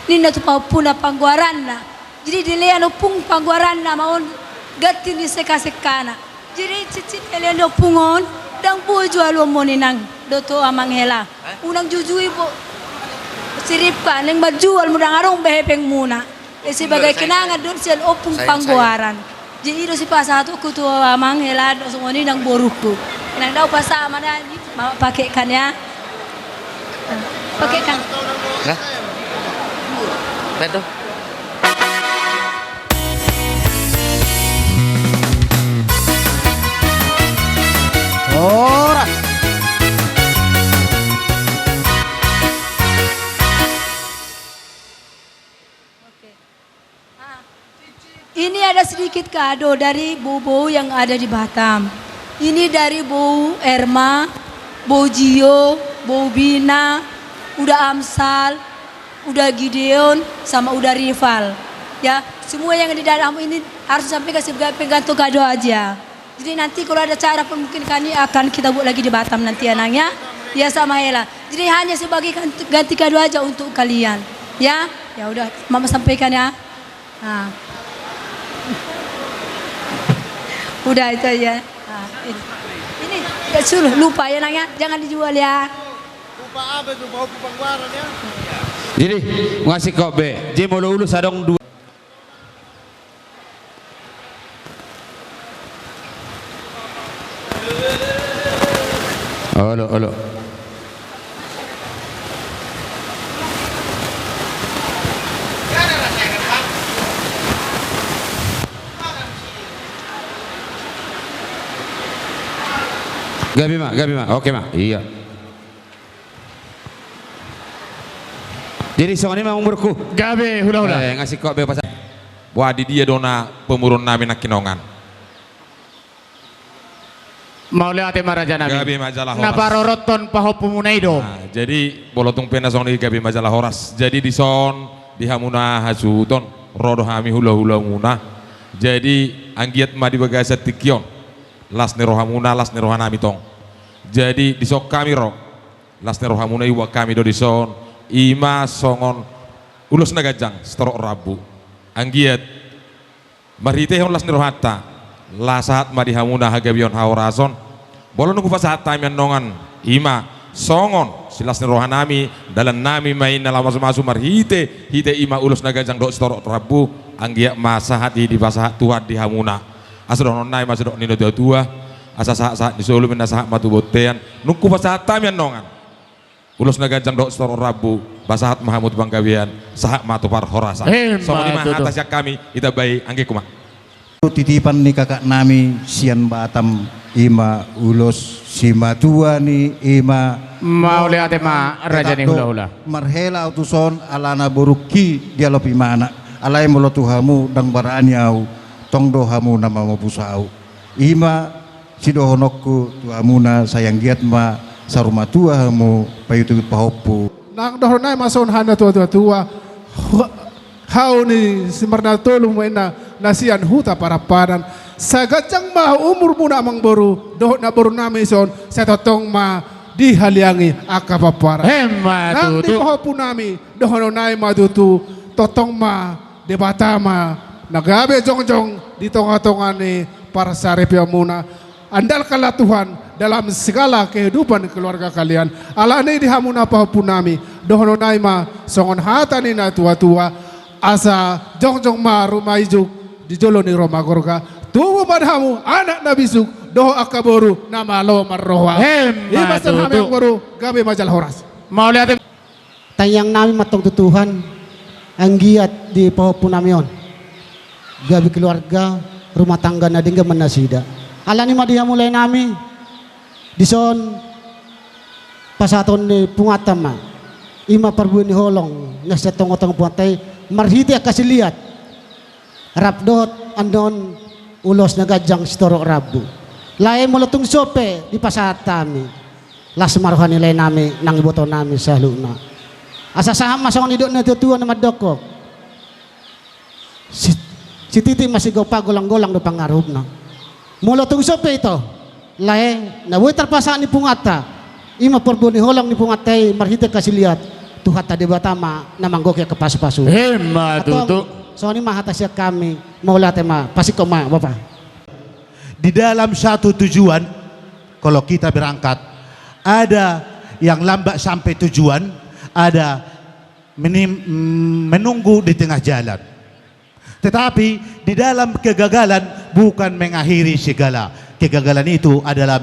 nina tu pahopuna pangguaran na. Jadi dilian opung pangguaran na maun gati ni sekasekana. Jadi cicit kalian do pungon dang po jual mo ninang doto amang hela. Unang jujui po sirip ka nang majual mo dang arong behepeng muna. Sebagai kenangan doon siya opung pangguaran. Jadi do si pasato ko to amang hela do sumoni nang boruku. Nang daw pasama na pakai kan ya. Pakai kan. Hah? Betul. Horas. Ini ada sedikit kado dari bobo yang ada di Batam. Ini dari Bou Erma, Bou Gio, Bou Bina, udah Amsal, udah Gideon, sama udah Rival. Ya, semua yang di dalam ini harus sampai kasih penggantung kado aja. Jadi nanti kalau ada cara pun mungkin kami akan kita buat lagi di Batam nanti anaknya. Ya sama Hela. Jadi hanya sebagai ganti kado aja untuk kalian. Ya, ya udah Mama sampaikan ya. Nah. Udah itu aja. Nah, ini gak suruh lupa ya nanya, jangan dijual ya. Lupa apa itu bau pangguaran ya? Jadi ngasih kobe, jadi mau lulus adong dua. Olo. Gabi ma, oke ma, iya. Jadi soalnya mau umurku. Gabe hula-hula. Ngasih kok bebas. Wah di dia dona pemurun nami nak kinongan. Mau lihat maraja nami. Gabi majalah Horas. Naparoroton pahopumunaido. Nah, jadi bolotung pena song di gabi majalah Horas. Jadi di son di hamuna hasuton rodo hami hula-hula muna. Jadi anggiat ma di bagasa tikion. Las nerohamuna las nerohanami tong. Jadi di sok kami ro. Las nerohamuna iwa kami do di son. Ima songon ulus nagajang setorok rabu anggiat marite hon las nirohata lasahat madihamuna hagabion haurason bolon nunggu pasahat tamian nongan ima songon silas nirohanami dalam nami main dalam masu marhite hite ima ulus nagajang do setorok rabu anggiat masahat di pasahat tuhan di hamuna asrodon nai masudok nino tua asa sahat disulu menasahat matu botean nunggu pasahat tamian nongan ulus nagajang dok setor rabu basahat mahamud banggawian sahak matu par horasa so lima atas yang kami kita bayi angge kuma Titipan ni kakak nami sian Batam ima ulos si matua ni ima mau lihat tema raja ni hula-hula marhela utuson alana boruki dia lopi mana alai molo tuhamu dang baranyau tong dohamu nama mapusau ima si dohonokku tuhamuna sayang giat ma saruma tuahamu payutu pahopu nang dohonai mason hana tua hau ni simarna tolong mena nasian huta para padan sagacang mah umur muna mang boru doh na boru nami son saya totong ma dihaliangi akapapara nang di pahopu nami dohono nai madutu totong ma debatama nagabe jongjong di tonga-tonga ni para sarepia muna andalkanlah Tuhan dalam segala kehidupan keluarga kalian alani dihamuna pahopu nami dohono nai ma songon hatani na tua-tua asa jongjong ma rumah ijuk di jolo ni Roma Gorga tuwa madhamu anak Nabi Suk doho akaboru nama lo marroha ibasan hame boru gabe majal horas mau lihat tayang nami matong tutuhan ang giat di pahopu namion gabi keluarga rumah tangga na dingga manasida alani madiha mulai nami dison pasaton ni pungatama ima parbuin ni holong nasa tong-tong puatay marhiti akasi liat Rabdot andon ulos na gajang sitorok rabu. Lain mulatong sope di pasatami. Las maruhan nilay nami nang iboto nami sa luna. Asa saham masong nidok na tutuan na madokok. Si titi masigaw pa golang-golang do pangarub na. Mulatong sope ito. Lain na witar pasaan ni pungata. Ima porbo ni holang ni pungatay marhite kasiliat. Tuhata di batama na manggok ya kepasu-pasu. Hema tutu. So ini mahatasya kami maulah tema pasti koma Bapak. Di dalam satu tujuan kalau kita berangkat ada yang lambat sampai tujuan, ada menunggu di tengah jalan. Tetapi di dalam kegagalan bukan mengakhiri segala. Kegagalan itu adalah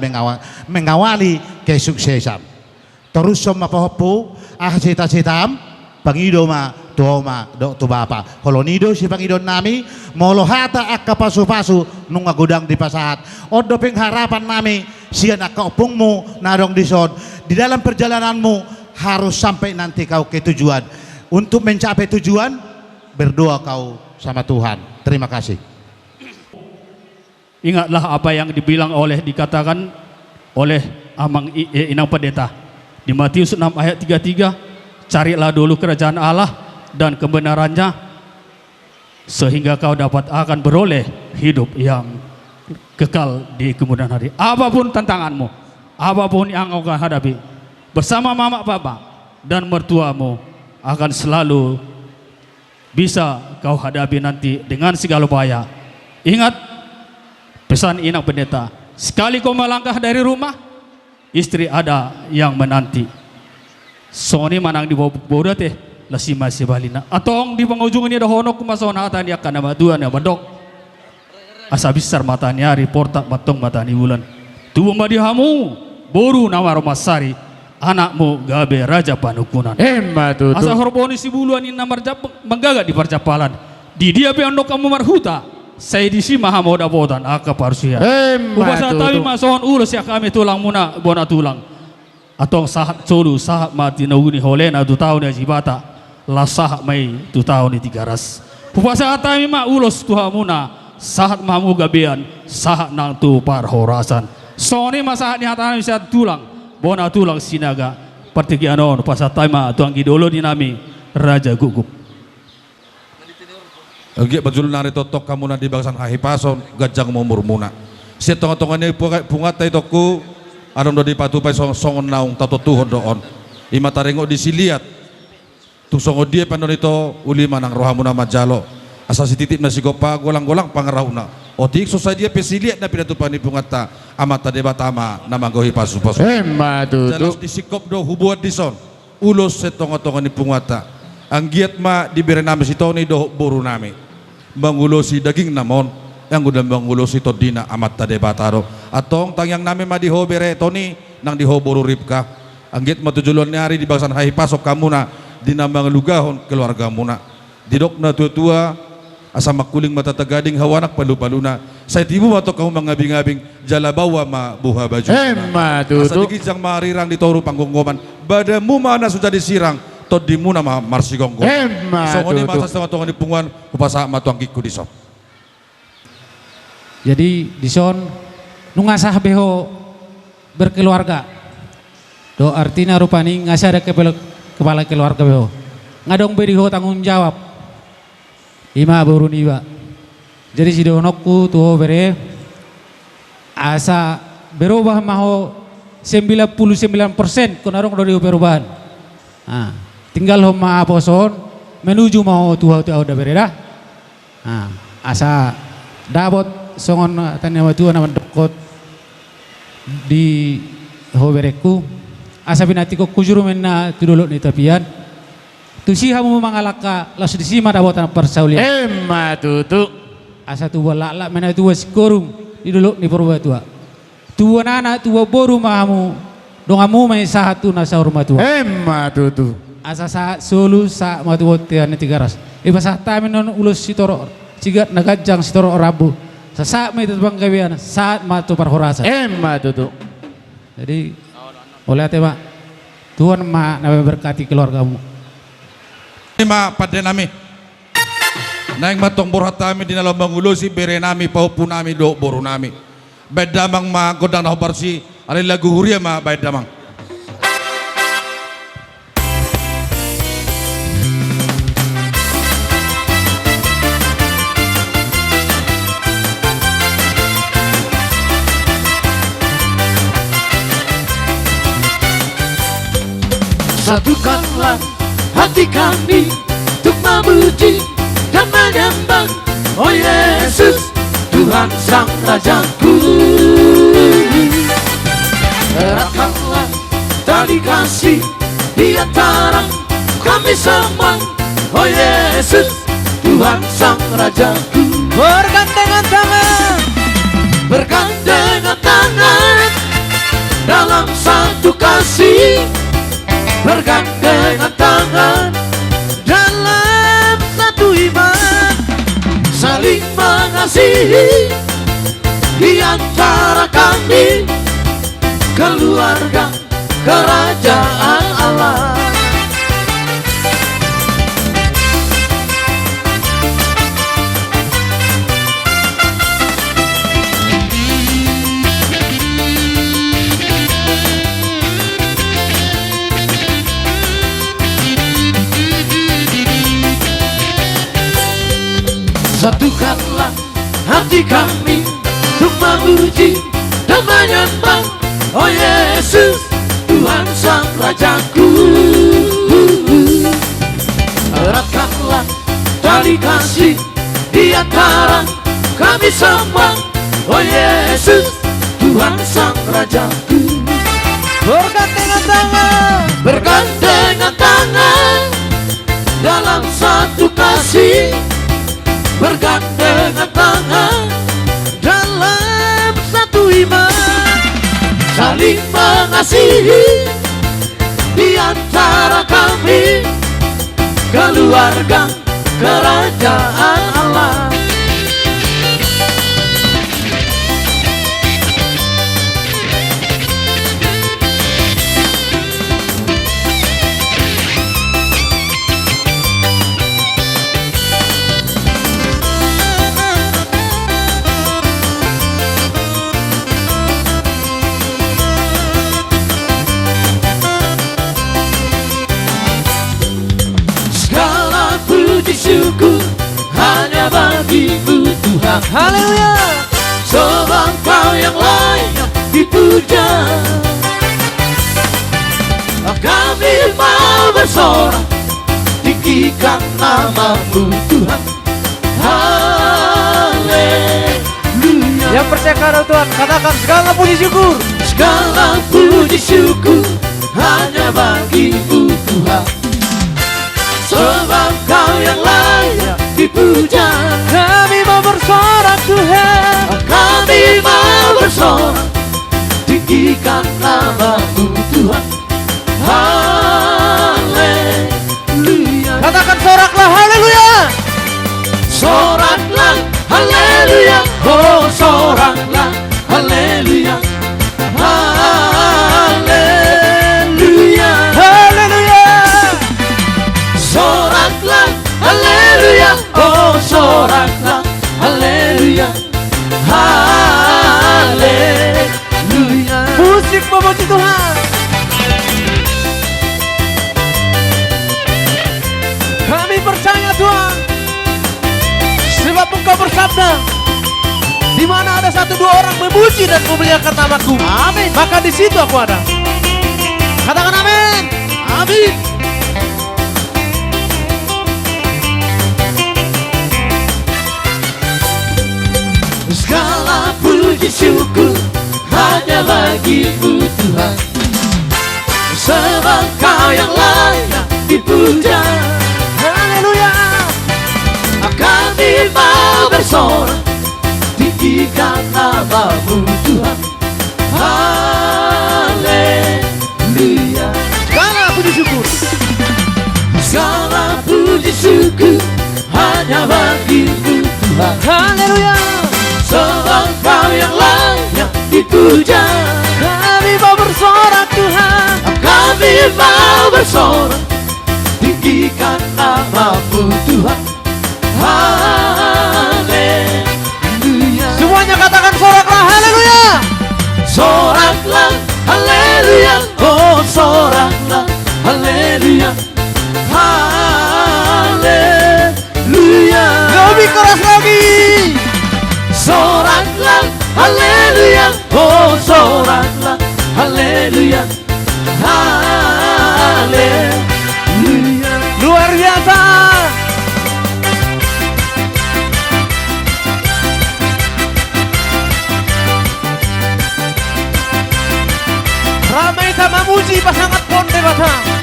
mengawali kesuksesan. Terus sama pahopo cita-citam pangido ma tuoma do tu bapa kolonido si pangidon nami molohata akka pasu-pasu nung agudang di pasahat odo ping harapan nami sian akka opungmu narong dison di dalam perjalananmu harus sampai nanti kau ke tujuan untuk mencapai tujuan berdoa kau sama Tuhan. Terima kasih. Ingatlah apa yang dikatakan oleh Amang Inang Pendeta di Matius 6 ayat 33, carilah dulu kerajaan Allah dan kebenarannya sehingga kau akan beroleh hidup yang kekal di kemudian hari. Apapun tantanganmu, apapun yang kau hadapi, bersama mama papa dan mertuamu akan selalu bisa kau hadapi nanti dengan segala upaya. Ingat pesan Inang Pendeta, sekali kau melangkah dari rumah, istri ada yang menanti. Soni manang di bawah teh lasi masih balina atong di penghujung ini ada honok kumason hatan dia kana maduan ya badok asa besar matanya reporta matong matani bulan tuwa madihamu boru nawar masari anakmu gabe raja panukunan asa horboni si buluan ini namar menggaga di percapalan di dia peondok kamu marhuta saya di si maha moda bodan aka parsia ubasa tawi mason ulus ya kami tulang muna bona tulang atong sahat solu sahat mati nauni holena 2 tahun ya jibata la sahat mai 2 tahun ni 300 puasa atami ma ulos tuhamuna sahat mamu gabean sahat nang tu par horasan soni masahat ni hatana bisa tulang bona tulang sinaga partiki anon pasatay ma tuang gidolo ni nami raja gugup agi bajul nari totok kamu na di bangsan hahipason gajang momur muna si tonga-tonga ni pungatay toku anong do di patupai songon naung tato tuhon doon ima tarengo di siliat tu songo dia pandon ito uli manang rohamu na majalo asa si titip na si gopa golang-golang pangarahuna o tik so sa dia pesiliat na pinatupan ni pungata amata debatama na manggohi pasu-pasu jalos di sikop do hubuat dison ulos se tonga-tonga ni pungata ang giat ma di berenami si Tony do boru nami mangulosi daging namon yang udah mengulosi todina amat tade bataro atong tangyang nami madiho bere Tony nang diho boru ripka anggit matujulon ni hari di bangsan hai pasok kamu na dinamang lugahon keluarga muna didok na tua-tua asa makuling mata tagading hawanak palu-paluna sa tibu mato kamu mangabing-abing jalabawa ma buha baju asa digijang marirang di toru panggunggoman badamu mana sudah disirang tod di muna ma marsigonggo so ngoni masa setengah tongan di punguan upasa matuang kiku di sop. Jadi dison nungasah beho berkeluarga do artinya rupani ngasih ada kepala keluarga beho ngadong beriho tanggung jawab ima burun iba jadi si donokku tuh bere asa berubah maho 99% konarong do perubahan tinggal homa poson menuju mau tuh udah bere dah asa dapat songon tanya tuh nama dokot di hobereku asa binatiko kujuru menna tuduluk ni tapian tu sihamu mangalaka las di sima dabotan persaulian tutu asa tu lala mena tu sikorum di duluk ni perubah tua tua nana tua boru mahamu dongamu mai satu nasa rumah tua tutu asa sa solu sa matu tian tigaras ibasa taminon ulus sitoro cigat nagajang sitoro rabu sa mai terbang kawian saat matu parhorasa tutu jadi oleh tema Tuhan ma nabe berkati keluargamu ma pada nami naing matong borhatami di dalam mangulusi bere nami paupu nami do boru nami bedamang ma godang na barsi ali lagu huria ma bedamang Satukanlah hati kami untuk memuji dan menyembah Oh Yesus Tuhan Sang Rajaku. Eratkanlah tali kasih di antara kami semua Oh Yesus Tuhan Sang Rajaku. Bergandengan tangan, bergandengan tangan dalam satu kasih, bergandengan tangan dalam satu iman, saling mengasihi di antara kami, keluarga kerajaan Allah. Satukanlah hati kami untuk memuji dan menyembah Oh Yesus Tuhan Sang Rajaku. Eratkanlah tali kasih di antara kami semua Oh Yesus Tuhan Sang Rajaku. bergandengan tangan, bergandengan tangan dalam satu kasih, bergandengan tangan dalam satu iman, saling mengasihi di antara kami, keluarga kerajaan Allah. Syukur hanya bagi-Mu Tuhan. Haleluya. Sebab Kau yang layak dipuja. Kami mau bersorak, tinggikan nama-Mu Tuhan. Haleluya. Yang percaya kepada Tuhan katakan segala puji syukur. Segala puji syukur hanya bagi-Mu Tuhan. Sebab Kau yang layak dipuja. Kami mau bersorak Tuhan, kami mau bersorak, tinggikan nama-Mu Tuhan. Haleluya. Katakan soraklah haleluya. Sorak haleluya, oh soraklah, haleluya, haleluya, haleluya, soraklah, haleluya, oh soraklah, haleluya, haleluya. Musik memuji Tuhan. Kami percaya Tuhan, sebab Engkau bersabda, di mana ada 1-2 orang memuji dan memuliakan namaku, amin, maka di situ aku ada. Katakan amin. Amin. Segala puji syukur hanya bagimu Tuhan, sebab Kau yang layak dipuja. Haleluya. Kami mau bersorak, tinggikan namamu Tuhan. Haleluya. Segala puji syukur, segala puji syukur hanya bagimu Tuhan. Haleluya. Sebab Kau yang layak dipuja. kami mau bersorak Tuhan. Kami mau bersorak, tinggikan namamu Tuhan. Haleluya. Semuanya katakan soraklah, haleluya. Soraklah, haleluya, oh soraklah, haleluya, haleluya. Lebih keras lagi. Soraklah, haleluya, oh soraklah, haleluya, haleluya. Luar biasa. Ramai sama muji pasangan Ponde Batang.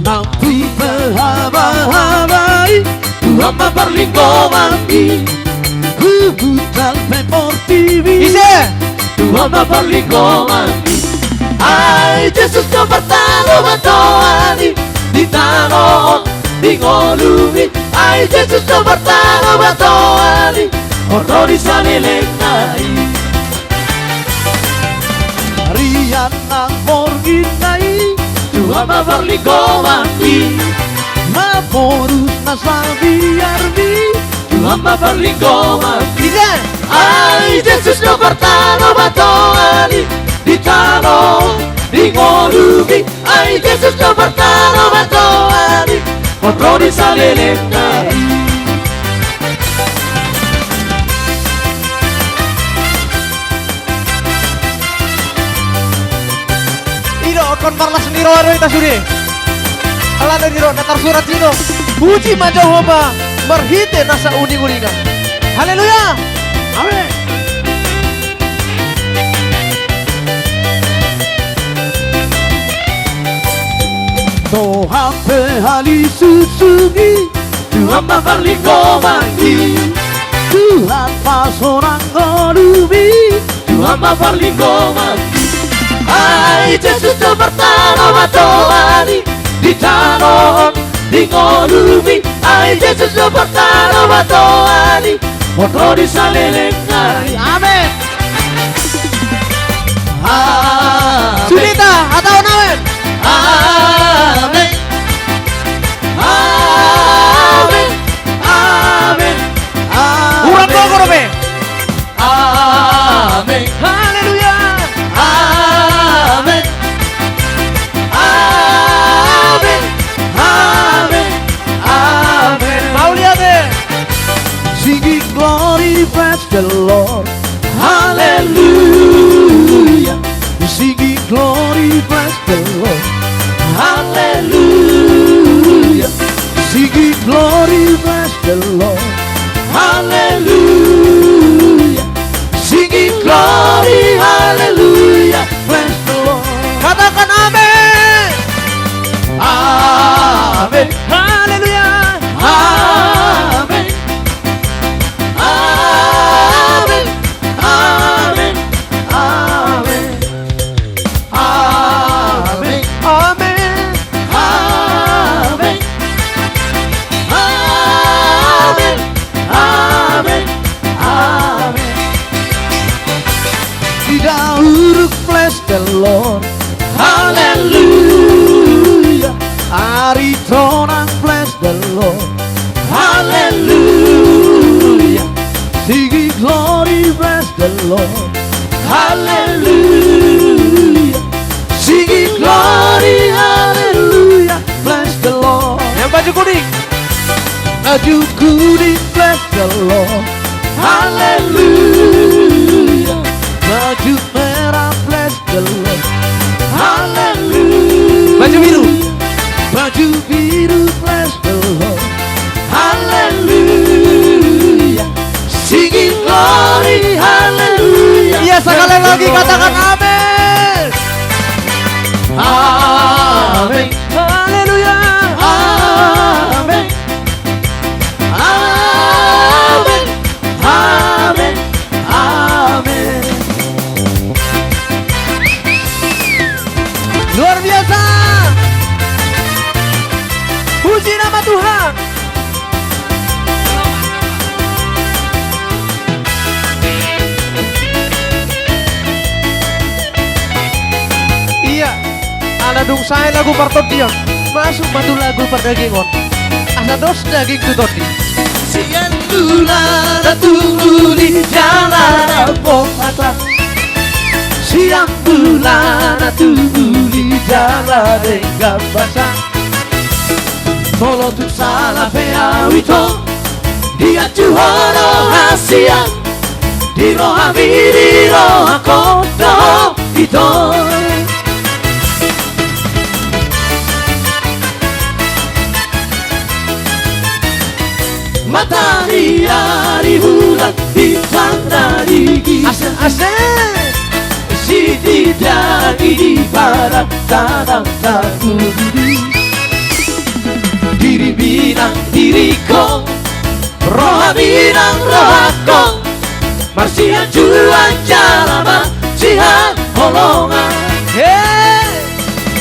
Nampi berhaba-habai, Tuhan memperlingkuh mati, hutan peportivi. Tuhan memperlingkuh mati. Ai Yesus kau bertaruh batoani, di tanah di ngolumi. Ai Yesus kau bertaruh batoani, orang di sana lengai. Rian nang morginai, Tuhan memperlingkuh mati, maporus nasabi arbi. Tuhan memperlingkuh mati. Ai Yesus kau bertaruh batoani, di tanah di ngolumi. Ai Yesus kau bertaruh batoani, orang di sana lengai. Kon parla sendiro aro ita suri. Ala diro datar surat sino. Puji ma Jehovah, marhite nasa uni-uninga. Haleluya. Amin. Tuhan pehali susungi, Tuhan memperlingkuh mati, Tuhan pas orang ngolumi, Tuhan memperlingkuh mati. Ai Yesus kau bertaruh batoani, di tanah di ngolumi. Ai Yesus kau bertaruh batoani, orang di sana lengai. Amin. Amin. Sunita atau nawen? Amin. Amin. Amin. Urang Bogor be. Amin. Haleluya. Amin. Amin. Amin. Amin. Paulia de. Singing glory, praise the Lord. Hallelujah. Singing glory, praise the Lord. Hallelujah. Singing glory, praise the Lord. Hallelujah. Singing glory, hallelujah, praise the Lord. Katakan amin. Amin. Haleluya. Amin. Amin. kuning. Baju kuning, bless the Lord. Haleluya. Baju merah, bless the Lord. Haleluya. Baju biru. Baju biru, bless the Lord. Haleluya. Singing glory, haleluya. Iya, sekali lagi katakan amin. Amin. Haleluya. Amin. Amin. Amin. Amin. Luar biasa. Puji nama Tuhan. Iya, ala dung saya lagu partot dia. Masuk batu lagu perdagingon. Asa dos daging tutoti. Sian bulan tunggu di jalan Pongkata. Siang bulan tunggu di jalan Enggak basah. Kalau tu salah peawito dia cuhoro hasia di rohami di rohako doh itu. Matahari hari bulan bintang dari asal-asal si tidak di barat tanam satu diri binang diriku roh binang rohku marsian juan jalama sihan holongan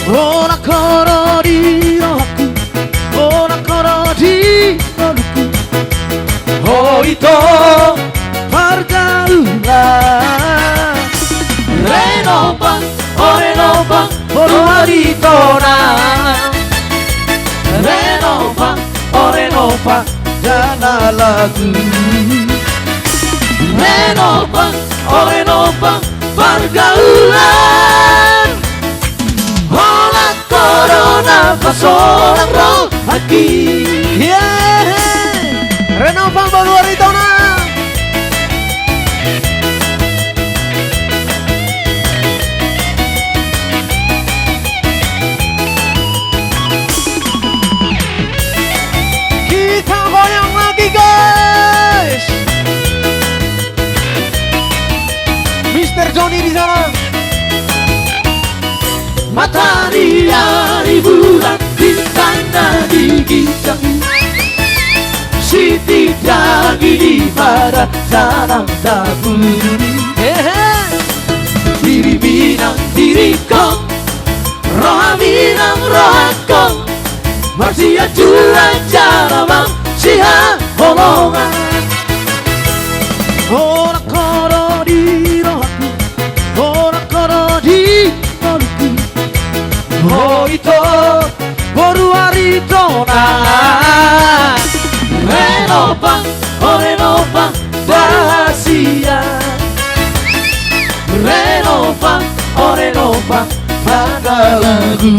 ora koro di rohku ora koro di rohku oh itu pergaulan renova oh renova oh haritona renova, oh renova, jangan lagu. Renova, oh renova, pergaulan. Hola corona, pasolang roh haki. Yeah, renova baru haritona. Guys, Mr. Johnny di sana. Matahari hari bulan bintang dari gijang. Si tidak di barat dalam taburi. Diri binang diriku, roh binang rohku. Masih ajuan cara bang. Sihan holongan ora koro di rohku ora koro di rohku oh itu baru hari tona renova oh renova rahasia renova oh renova pada lagu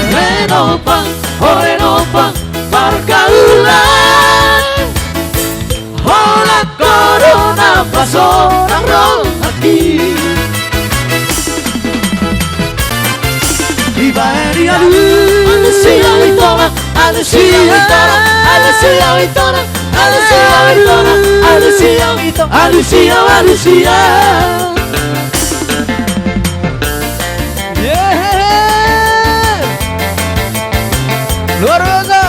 renova oh renova pergaulan hola corona pasolang roh hati Iba eri alusia itona alusia itona alusia itona alusia itona alusia itona alusia alusia luar biasa.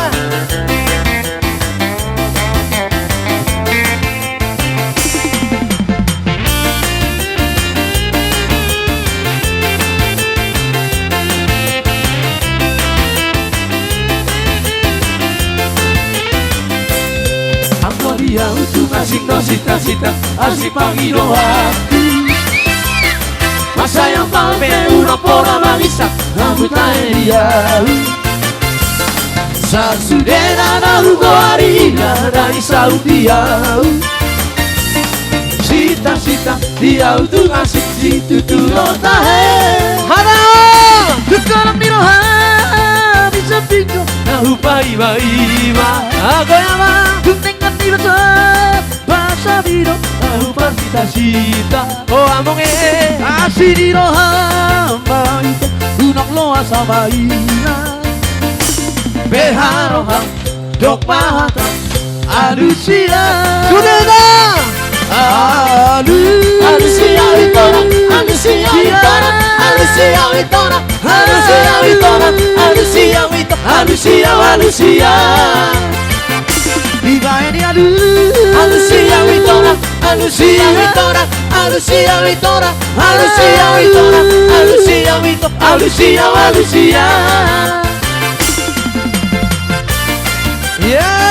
Amor dia untuk kasih no cita-cita asik pagi doaku masa yang palpe uno pora malisa rambut dia sa sudena na harina dari Saudia cita-cita dia untuk kasih situ tulotahe hana tukaram miroha bisa pinjau upai iba goyama dengan tiba bahasa biro upa cita-cita oh amonge asih di rohamba unang loa sama ina beharoha dok mahata alusia sudah Alusia Vitora, Alusia Vitora, Alusia Vitora, Alusia Vitora, Alusia Vitora, Alusia, Alusia. Viva ini Alusia Vitora, Alusia Vitora, Alusia Vitora, Alusia Vitora, Alusia Vitora, Alusia, Alusia. Yeah.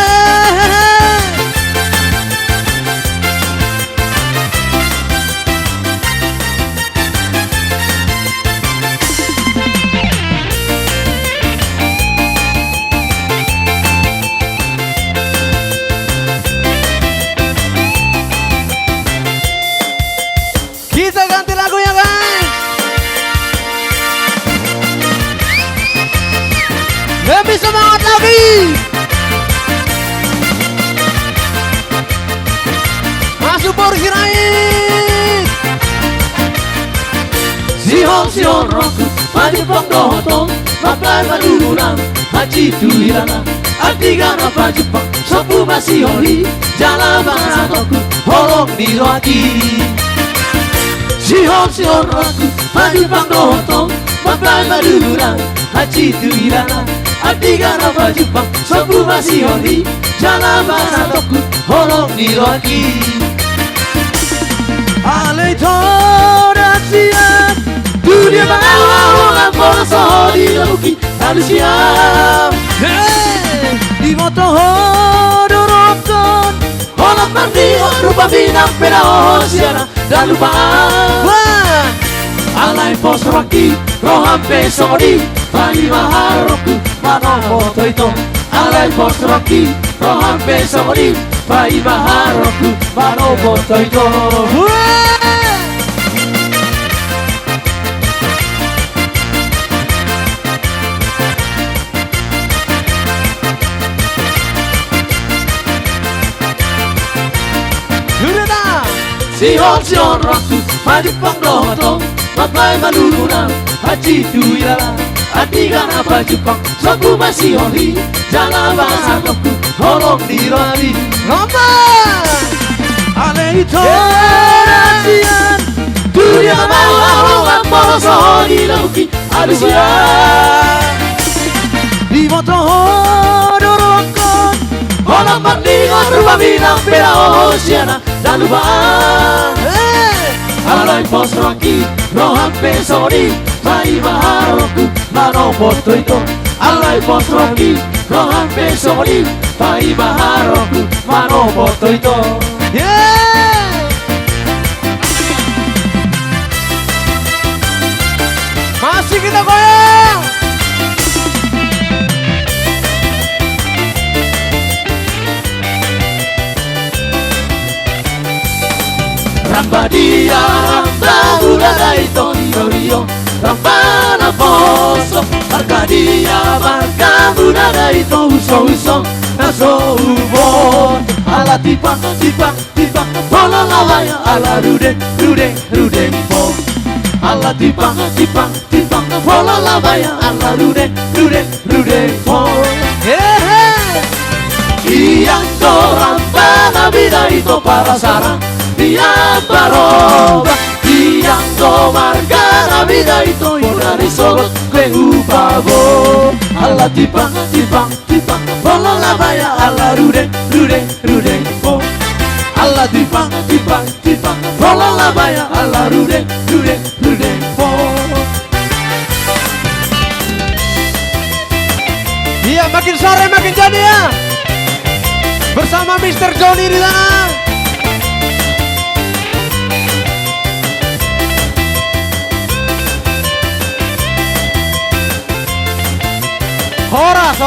Kita ganti lagunya guys. Lebih semangat lagi. Masuk porsi naik. Sihon roku maju pangdoto papai maduruna haji tuirana artigana pa Jepang sopu masihori jalan bangsa-toku holong diroaki. Sihon roku maju pangdoto papai maduruna haji tuirana artigana pa Jepang sopu masihori jalan bangsa-toku holong diroaki. Ale torasia dunia bawah boso di lauki Alusia di moto hodorokon holok mandi rupa binang pera osiana dan lupa alai pos roki rohampe sodi bali maharoku mano moto itu alai pos roki rohampe sodi bali maharoku mano moto itu. Sihon roku maju pangdoto papai maduruna haji tuirala artigana pa Jepang sopu masihori jalan bangsa-toku holong dirari lomba ale itu rasian dunia bawah boso di lauki Alusia di moto hodorokon holong mandingon rupa binang pera osiana dan lupa alai pos roki rohampe sodi bai maharoku mano foto itu alai pos roki rohampe sodi bai maharoku mano foto itu. Masih kita goyang. Rambadia, Rambula dai Tondorio, Rambana Poso, Arcadia, Marcamuna dai Uso, Naso Ubon, Ala Tipang, Pola Lavaya, Ala Rude, Po, Ala Tipang, Pola Lavaya, Ala Rude, Po, Ianto Rambana vida itu para sarang. Tiang baroba, tiang tomar cara vida itu dari sobat ke upabo. Allah tipang, bola labaya, Allah rude, po. Allah tipang, bola labaya, Allah rude, po. Iya, makin sore makin jadi ya. Bersama Mr. Johnny di sana. Horas.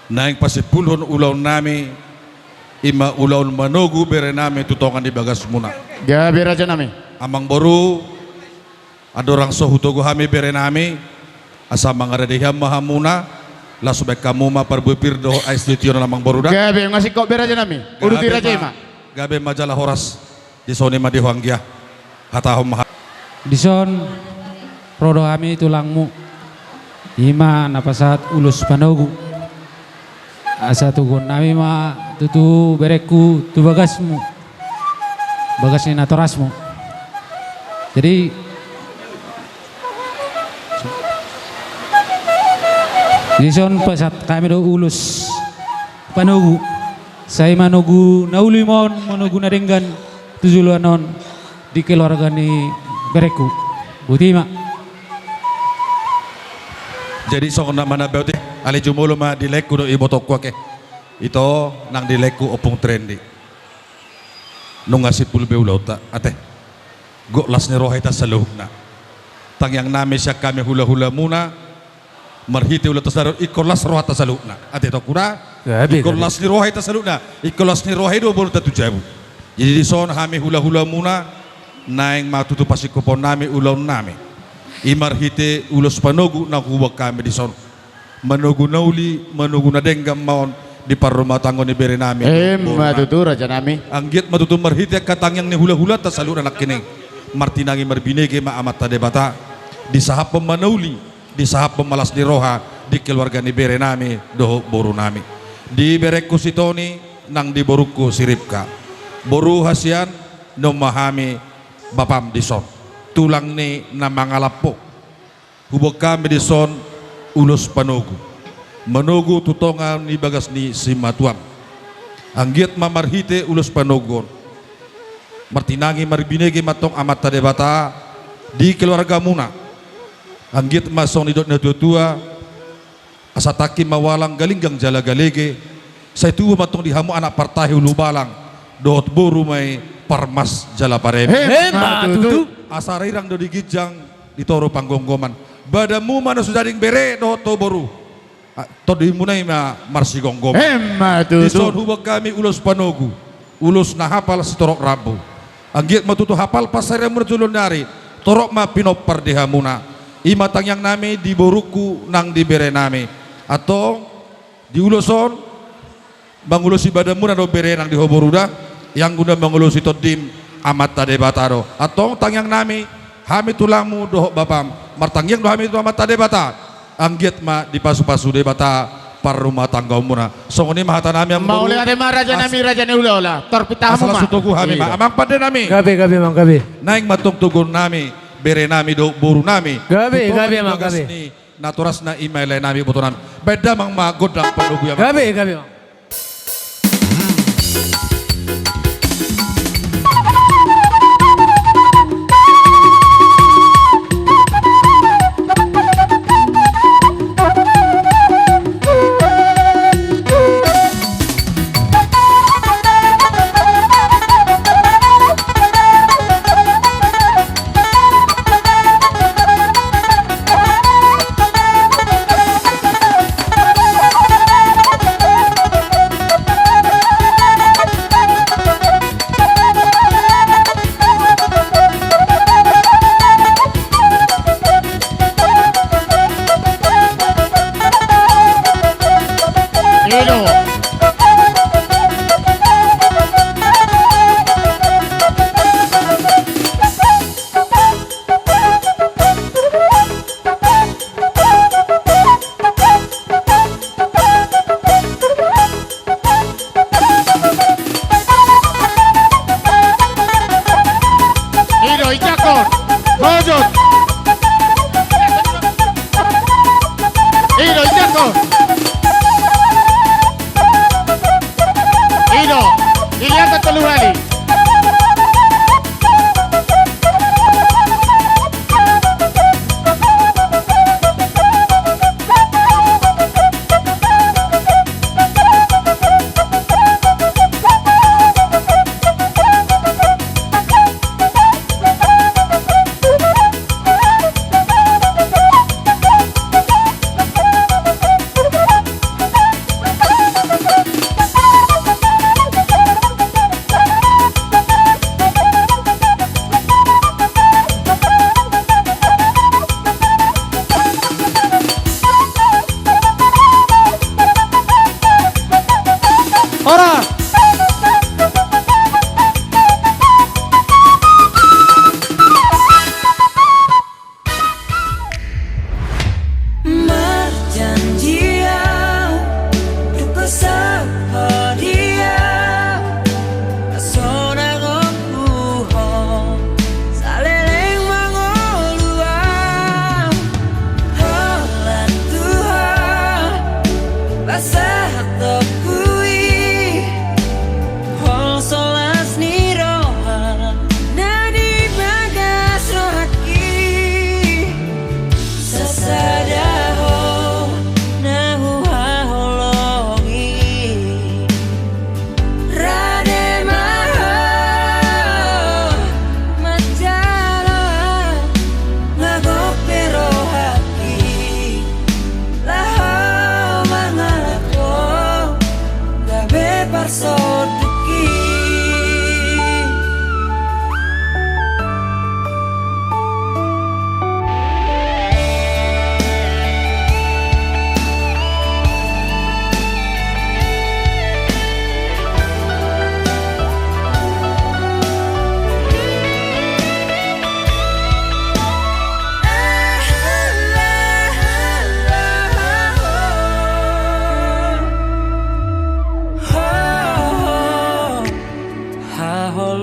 Naing pasipulhon ulaw nami ima ulaw manogu bere nami tutongan di bagas muna. Gabi raja nami. amang boru adorang sohutogo hami berenami asa mangaradiham mahamuna la subek kamu ma parbupir do institution amang boru da Gabe ngasih kok beraja nami. Uruti raja ima. gabe majalah horas di soni ma dihuanggia hatahum maha Dison rodo kami tulangmu ima napasat ulus panogu asa tugon nami ma tutu bereku tu bagasmu bagasnya natorasmu jadi dison pasat kami do ulus panogu saya manogu nauli mon manogu nadenggan tujuluanon di keluarga ni bereku butima jadi sok na mana beauty ali jumulo ma dileku do ibotok ko ke ito nang dileku opung trendi nung ngasipul beulauta ate go las ni rohay ta sa luhna tangyang nami siya kami hula-hula muna marhiti ulat tas darot ikolas rohay ta sa luhna ate to kura ikolas ni rohay ta sa luhna ikolas ni rohay do bolo ta tujabu jadi di son kami hula-hula muna naing matutu pasikupon nami ulaw nami imarhite ulos panogu na huwag kami di son manugu nauli manugu na denggam maon di parumatango ni bere nami Matutu raja nami. anggit matutu marhite katangyang ni hula-hula ta salura na kining martinangi marbinege maamat ta debata di sahap pemanauli di sahap pemalas di roha di keluarga ni bere nami doho boru nami di bereku sitoni nang di boruku siripka boru hasian no mahami bapam dison tulang ni na mangalapo hubog kami dison ulos panogu manogu tutongan ni bagas ni si matuam anggit mamarhite ulos panogon martinangi marbinege matong amat tadebata di keluarga muna anggit masong nidot na tua asataki mawalang galinggang jala galege sa itu matong dihamu anak partai hulu balang dot boru may parmas jala parem Matutu. asarirang do digijang di toro panggonggoman badamu mana sudaring bere do to boru to di munay ma marsi gonggoman Matutu. dison hubag kami ulos panogu ulos na hapal si torok rabu anggit matutu hapal pasare merjulun nari torok ma pinopar dihamuna imatang yang nami di boruku nang di bere nami atau di uloson bangulosi badamu na do bere nang di hoboruda yang guna mengulusi todim amat tade bataro atau tangyang nami hami tulangmu doh bapam martangyang doh hami tu amat tade bata anggit ma di pasu-pasu de bata par rumah tangga muna songoni mahata nami yang Mau lihat raja nami raja ni ula torpitamu asal ma. sutuku hami ma amang pade nami Gabe mang gabe. naing matung tugun nami bere nami do boru nami Gabe Tuto gabe ni mang bagas gabe. ni naturas na email nami boto nami beda mang magod ang panugu yang Gabe mang.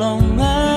pertolongan.